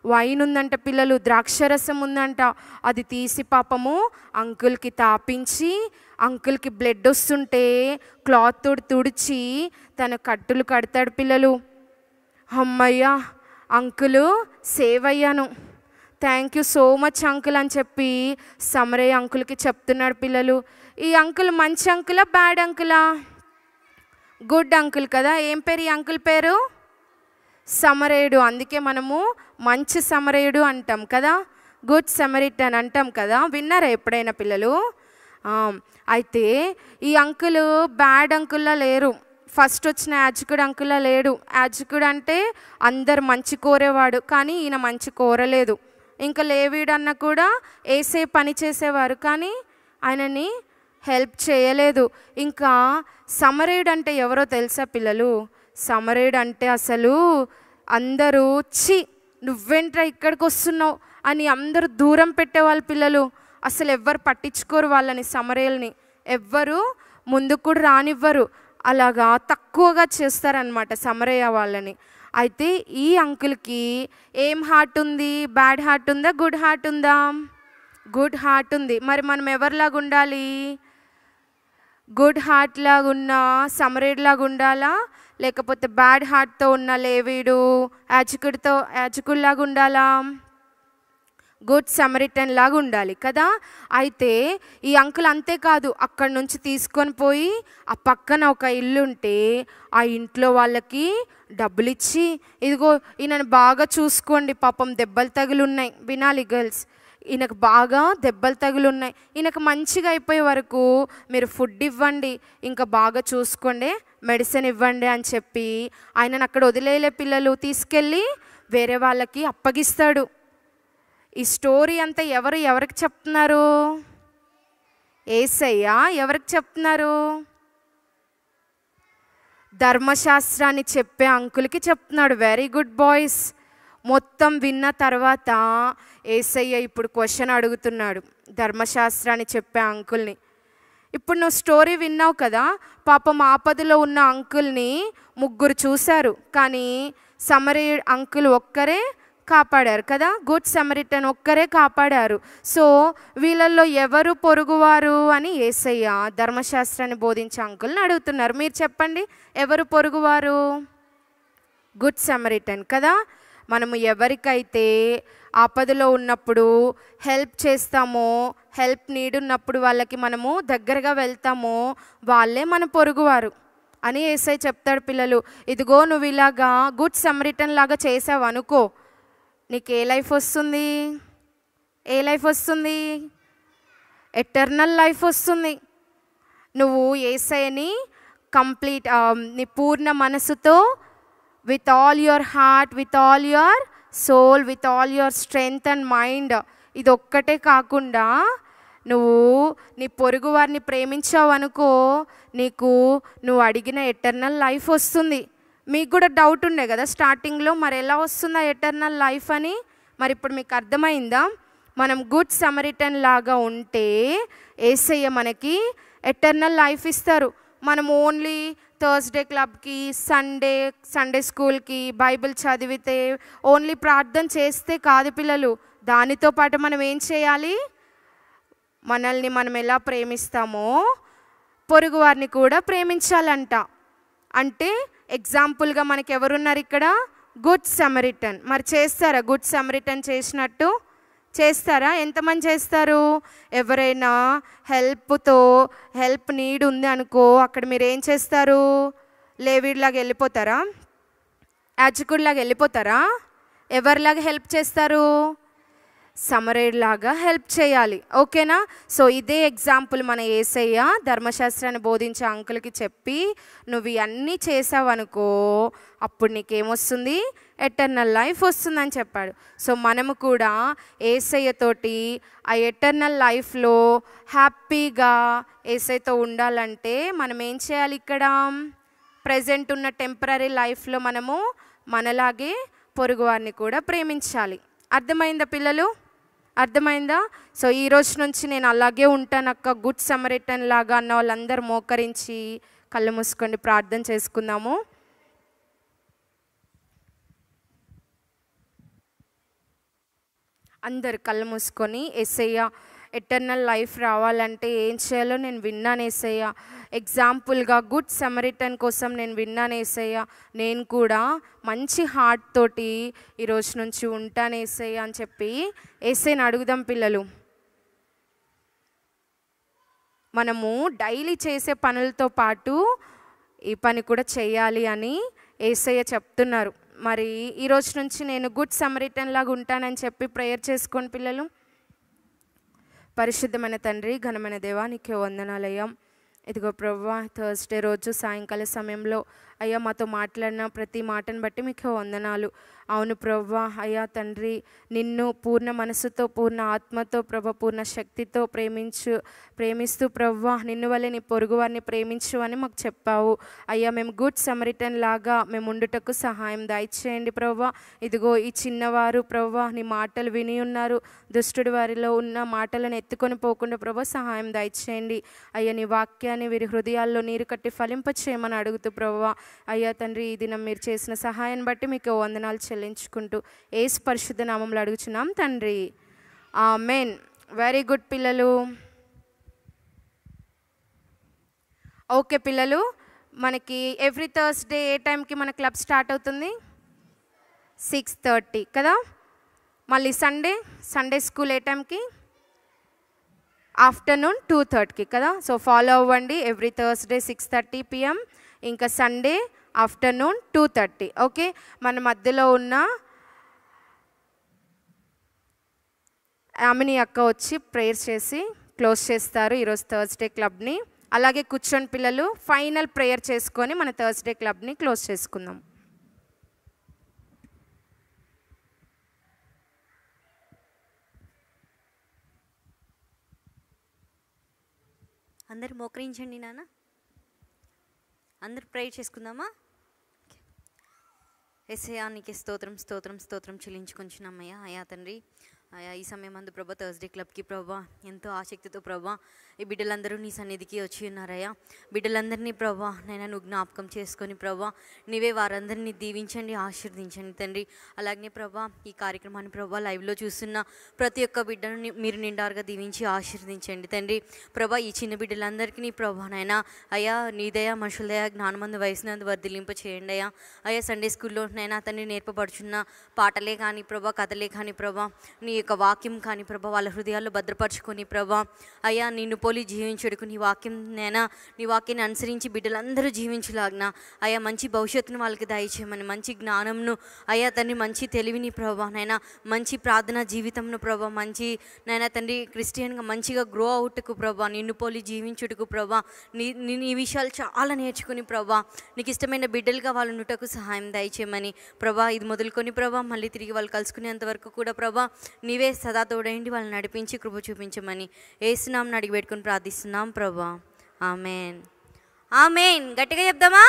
వైన్ ఉందంట పిల్లలు, ద్రాక్షరసం ఉందంట. అది తీసి పాపము అంకుల్కి తాపించి, అంకుల్కి బ్లడ్ వస్తుంటే క్లాత్ తోటి తుడిచి తన కట్టులు కడతాడు పిల్లలు. అమ్మయ్యా, అంకులు సేవ్ అయ్యాను, thank you so much uncle అని చెప్పి సమరయ్య అంకుల్కి చెప్తున్నాడు పిల్లలు. ఈ అంకుల్ మంచి అంకులా, బ్యాడ్ అంకులా? గుడ్ అంకుల్ కదా. ఏం పేరు ఈ అంకుల్ పేరు? సమరయుడు. అందుకే మనము మంచి సమరయుడు అంటాం కదా, గుడ్ సమరిటన్ అంటాం కదా. విన్నారా ఎప్పుడైనా పిల్లలు? అయితే ఈ అంకుల్ బ్యాడ్ అంకుల్లా లేరు. ఫస్ట్ వచ్చిన యాజకుడు అంకుల్లా లేడు. యాజకుడు అంటే అందరు మంచి కోరేవాడు, కానీ ఈయన మంచి కోరలేదు. ఇంకా లేవీడు అన్న కూడా ఏసే పని చేసేవారు, కానీ ఆయనని హెల్ప్ చేయలేదు. ఇంకా సమరయుడు అంటే ఎవరో తెలుసా పిల్లలు? సమరయుడు అంటే అసలు అందరూ నువ్వేంట్రా ఇక్కడికి వస్తున్నావు అని అందరూ దూరం పెట్టేవాళ్ళు పిల్లలు. అసలు ఎవ్వరు పట్టించుకోరు వాళ్ళని, సమరయుల్ని ఎవ్వరు ముందుకు కూడా రానివ్వరు. అలాగా తక్కువగా చేస్తారనమాట సమరయ్య వాళ్ళని. అయితే ఈ అంకుల్కి ఏం హార్ట్ ఉంది? బ్యాడ్ హార్ట్ ఉందా, గుడ్ హార్ట్ ఉందా? గుడ్ హార్ట్ ఉంది. మరి మనం ఎవరిలాగా ఉండాలి? గుడ్ హార్ట్ లాగా ఉన్న సమరయుడిలాగా ఉండాలా, లేకపోతే బ్యాడ్ హార్ట్తో ఉన్న లేవీడు యాజకుడిలాగా ఉండాలా? గుడ్ సమరిటన్ లాగా ఉండాలి కదా. అయితే ఈ అంకుల్ అంతేకాదు, అక్కడి నుంచి తీసుకొని పోయి ఆ పక్కన ఒక ఇల్లు ఉంటే ఆ ఇంట్లో వాళ్ళకి డబ్బులు ఇచ్చి, ఇదిగో ఈయనను బాగా చూసుకోండి, పాపం దెబ్బలు తగులున్నాయి. వినాలి గర్ల్స్, ఈయనకు బాగా దెబ్బలు తగులున్నాయి, ఈయనకు మంచిగా అయిపోయే వరకు మీరు ఫుడ్ ఇవ్వండి, ఇంకా బాగా చూసుకోండి, మెడిసిన్ ఇవ్వండి అని చెప్పి ఆయనను అక్కడ వదిలేలే పిల్లలు, తీసుకెళ్ళి వేరే వాళ్ళకి అప్పగిస్తాడు. ఈ స్టోరీ అంతా ఎవరికి చెప్తున్నారు? యేసయ్య ఎవరికి చెప్తున్నారు? ధర్మశాస్త్రాన్ని చెప్పే అంకుల్కి చెప్తున్నాడు. Very good boys. మొత్తం విన్న తర్వాత యేసయ్య ఇప్పుడు క్వశ్చన్ అడుగుతున్నాడు ధర్మశాస్త్రాన్ని చెప్పే అంకుల్ని. ఇప్పుడు నువ్వు స్టోరీ విన్నావు కదా, పాపం ఆపదలో ఉన్న అంకుల్ని ముగ్గురు చూశారు, కానీ సమరయుడు అంకుల్ ఒక్కరే కాపాడారు కదా, గుడ్ సమరిటన్ ఒక్కరే కాపాడారు. సో వీళ్ళల్లో ఎవరు పొరుగువారు అని యేసయ్య ధర్మశాస్త్రాన్ని బోధించే అంకుల్ని అడుగుతున్నారు. మీరు చెప్పండి, ఎవరు పొరుగువారు? గుడ్ సమరిటన్ కదా. మనము ఎవరికైతే ఆపదలో ఉన్నప్పుడు హెల్ప్ చేస్తామో, హెల్ప్ నీడ్ ఉన్నప్పుడు వాళ్ళకి మనము దగ్గరగా వెళ్తామో వాళ్ళే మన పొరుగువారు అని యేసయ్య చెప్తాడు పిల్లలు. ఇదిగో నువ్వు ఇలాగా గుడ్ సమరిటన్ లాగా చేసావు అనుకో, నీకు ఏ లైఫ్ వస్తుంది? ఏ లైఫ్ వస్తుంది? ఎటర్నల్ లైఫ్ వస్తుంది. నువ్వు యేసయ్యని కంప్లీట్ నీ పూర్ణ మనసుతో, with all your heart, with all your soul, with all your strength and mind, ఇది ఒక్కటే కాకుండా నువ్వు నీ పొరుగు వారిని ప్రేమించావు అనుకో, నువ్వు అడిగిన ఎటర్నల్ లైఫ్ వస్తుంది. మీకు కూడా డౌట్ ఉండే కదా స్టార్టింగ్లో, మరి ఎలా వస్తుందా ఎటర్నల్ లైఫ్ అని? మరి ఇప్పుడు మీకు అర్థమైందా? మనం గుడ్ సమరిటన్ లాగా ఉంటే యేసయ్య మనకి ఎటర్నల్ లైఫ్ ఇస్తారు. మనం ఓన్లీ థర్స్డే క్లబ్కి, సండే స్కూల్కి, బైబిల్ చదివితే, ఓన్లీ ప్రార్థన చేస్తే కాదు పిల్లలు. దానితో పాటు మనం ఏం చేయాలి? మనల్ని మనం ఎలా ప్రేమిస్తామో పొరుగు వారిని కూడా ప్రేమించాలంట. అంటే ఎగ్జాంపుల్గా మనకి ఎవరున్నారు ఇక్కడ? Good Samaritan. మరి చేస్తారా గుడ్ సమరిటన్ చేసినట్టు? చేస్తారా? ఎంతమంది చేస్తారు? ఎవరైనా హెల్ప్ నీడ్ ఉంది అనుకో, అక్కడ మీరు ఏం చేస్తారు? లేవీడ్లాగా వెళ్ళిపోతారా? యాజకుడిలాగా వెళ్ళిపోతారా? ఎవరిలాగా హెల్ప్ చేస్తారు? సమరేలాగా హెల్ప్ చేయాలి. ఓకేనా? సో ఇదే ఎగ్జాంపుల్ మన యేసయ్య ధర్మశాస్త్రాన్ని బోధించే అంకుల్కి చెప్పి నువ్వు ఇవన్నీ చేసావనుకో అప్పుడు నీకేమొస్తుంది, ఎటర్నల్ లైఫ్ వస్తుందని చెప్పాడు. సో మనము కూడా యేసయ్యతోటి ఆ ఎటర్నల్ లైఫ్లో హ్యాపీగా యేసయ్యతో ఉండాలంటే మనం ఏం చేయాలి? ఇక్కడ ప్రజెంట్ ఉన్న టెంపరీ లైఫ్లో మనము మనలాగే పొరుగువారిని కూడా ప్రేమించాలి. అర్థమైందా పిల్లలు? అర్థమైందా? సో ఈ రోజు నుంచి నేను అలాగే ఉంటానక్క, గుడ్ సమరిటన్ లాగా అన్న వాళ్ళందరూ మోకరించి కళ్ళు మూసుకొని ప్రార్థన చేసుకుందాము. అందరు కళ్ళు మూసుకొని యేసయ్య ఎటర్నల్ లైఫ్ రావాలంటే ఏం చేయాలో నేను విన్నాను యేసయ్య, ఎగ్జాంపుల్గా గుడ్ సమరిటన్ కోసం నేను విన్నాను యేసయ్య, నేను కూడా మంచి హార్ట్ తోటి ఈరోజు నుంచి ఉంటాను యేసయ్య అని చెప్పి యేసయ్యని అడుగుదాం పిల్లలు. మనము డైలీ చేసే పనులతో పాటు ఈ పని కూడా చేయాలి అని యేసయ్య చెప్తున్నారు. మరి ఈరోజు నుంచి నేను గుడ్ సమరిటన్ లాగా ఉంటానని చెప్పి ప్రేయర్ చేసుకోండి పిల్లలు. పరిశుద్ధమైన తండ్రి, ఘనమైన దేవా, నీకే వందనాలయ్యా. ఇదిగో ప్రభువా, థర్స్డే రోజు సాయంకాల సమయంలో అయ్యా మాతో మాట్లాడిన ప్రతి మాటను బట్టి మీకు వందనాలు. అవును ప్రభువా, అయ్యా తండ్రి, నిన్ను పూర్ణ మనసుతో, పూర్ణ ఆత్మతో ప్రభు, పూర్ణ శక్తితో ప్రేమిస్తూ ప్రభువా, నిన్ను వల్లే నీ పొరుగు వారిని ప్రేమించు అని మాకు చెప్పావు. అయ్యా మేము గుడ్ సమరిటన్ లాగా మేము ఉండుటకు సహాయం దయచేయండి ప్రభువా. ఇదిగో ఈ చిన్నవారు ప్రభువా నీ మాటలు విని ఉన్నారు, దుష్టుడి వారిలో ఉన్న మాటలను ఎత్తుకొని పోకుండా ప్రభు సహాయం దయచేయండి. అయ్యా నీ వాక్యాన్ని వీరి హృదయాల్లో నీరు కట్టి ఫలింపచేయమని అడుగుతూ ప్రభువా, అయ్యా తండ్రి, ఈ దినం మీరు చేసిన సహాయాన్ని బట్టి మీకు వందనాలు చెల్లించుకుంటూ యేసు పరిశుద్ధ నామంలో అడుగుచున్నాం తండ్రి, ఆమేన్. వెరీ గుడ్ పిల్లలు. ఓకే పిల్లలు, మనకి ఎవ్రీ థర్స్డే ఏ టైంకి మన క్లబ్ స్టార్ట్ అవుతుంది? 6:30 కదా. మళ్ళీ సండే స్కూల్ ఏ టైంకి? ఆఫ్టర్నూన్ 2:30కి కదా. సో ఫాలో అవ్వండి. ఎవ్రీ థర్స్డే 6:30 PM, ఇంకా సండే ఆఫ్టర్నూన్ 2:30. ఓకే, మన మధ్యలో ఉన్న ఆమెని అక్క వచ్చి ప్రేయర్ చేసి క్లోజ్ చేస్తారు ఈరోజు థర్స్డే క్లబ్ని. అలాగే కూర్చొని పిల్లలు ఫైనల్ ప్రేయర్ చేసుకొని మన థర్స్డే క్లబ్ని క్లోజ్ చేసుకుందాం. అందరు మోకరించండి నాన్న. అందరు ప్రేయర్ చేసుకుందామా? యేసయ్యా నీకే స్తోత్రం స్తోత్రం స్తోత్రం చెల్లించుకొంచున్నామయ్యా. అయ్యా తండ్రి, అయ్యా ఈ సమయం అందు ప్రభా థర్స్డే క్లబ్కి ప్రభా ఎంతో ఆసక్తితో ప్రభా ఈ బిడ్డలందరూ నీ సన్నిధికి వచ్చి ఉన్నారయ్యా. బిడ్డలందరినీ ప్రభా నైనా నువ్వు జ్ఞాపకం చేసుకొని ప్రభా నీవే వారందరినీ దీవించండి, ఆశీర్వదించండి తండ్రి. అలాగే ప్రభా ఈ కార్యక్రమాన్ని ప్రభా లైవ్లో చూస్తున్న ప్రతి ఒక్క బిడ్డను మీరు నిండారుగా దీవించి ఆశీర్వదించండి తండ్రి. ప్రభా ఈ చిన్న బిడ్డలందరికీ ప్రభా నైనా అయ్యా నీ దయ, మనుషుల దయ, జ్ఞానమందు వయసునందు వర్ధిలింప చేయండి అయ్యా. అయ్యా సండే స్కూల్లో నైనా తండ్రి నేర్పబడుచున్న పాటలే కానీ ప్రభా, కథలే కానీ ప్రభా, నీ యొక్క వాక్యం కానీ ప్రభా వాళ్ళ హృదయాల్లో భద్రపరచుకొని ప్రభా అయ్యా నిన్ను పోలి జీవించుడుకు నీ వాక్యం నైనా నీ వాక్యాన్ని అనుసరించి బిడ్డలందరూ జీవించలాగిన అయ్యా మంచి భవిష్యత్తును వాళ్ళకి దయచేయమని, మంచి జ్ఞానంను అయ్యా తండ్రి, మంచి తెలివిని ప్రభా నైనా, మంచి ప్రార్థనా జీవితంను ప్రభా, మంచి నైనా తండ్రి క్రిస్టియన్గా మంచిగా గ్రో అవుట్కు ప్రభా, నిన్ను పోలి జీవించుటకు ప్రభా నీ విషయాలు చాలా నేర్చుకుని ప్రభా నీకు ఇష్టమైన బిడ్డలుగా వాళ్ళు ఉండుటకు సహాయం దయచేయమని ప్రభా. ఇది మొదలుకొని ప్రభా మళ్ళీ తిరిగి వాళ్ళు కలుసుకునేంత వరకు కూడా ప్రభా నీవే సదా తోడేంటి వాళ్ళని నడిపించి కృప చూపించమని యేసు నామమున అడిగి పెట్టుకుని ప్రార్థిస్తున్నాం ప్రభా. ఆమెన్. ఆమెన్. గట్టిగా చెప్దామా?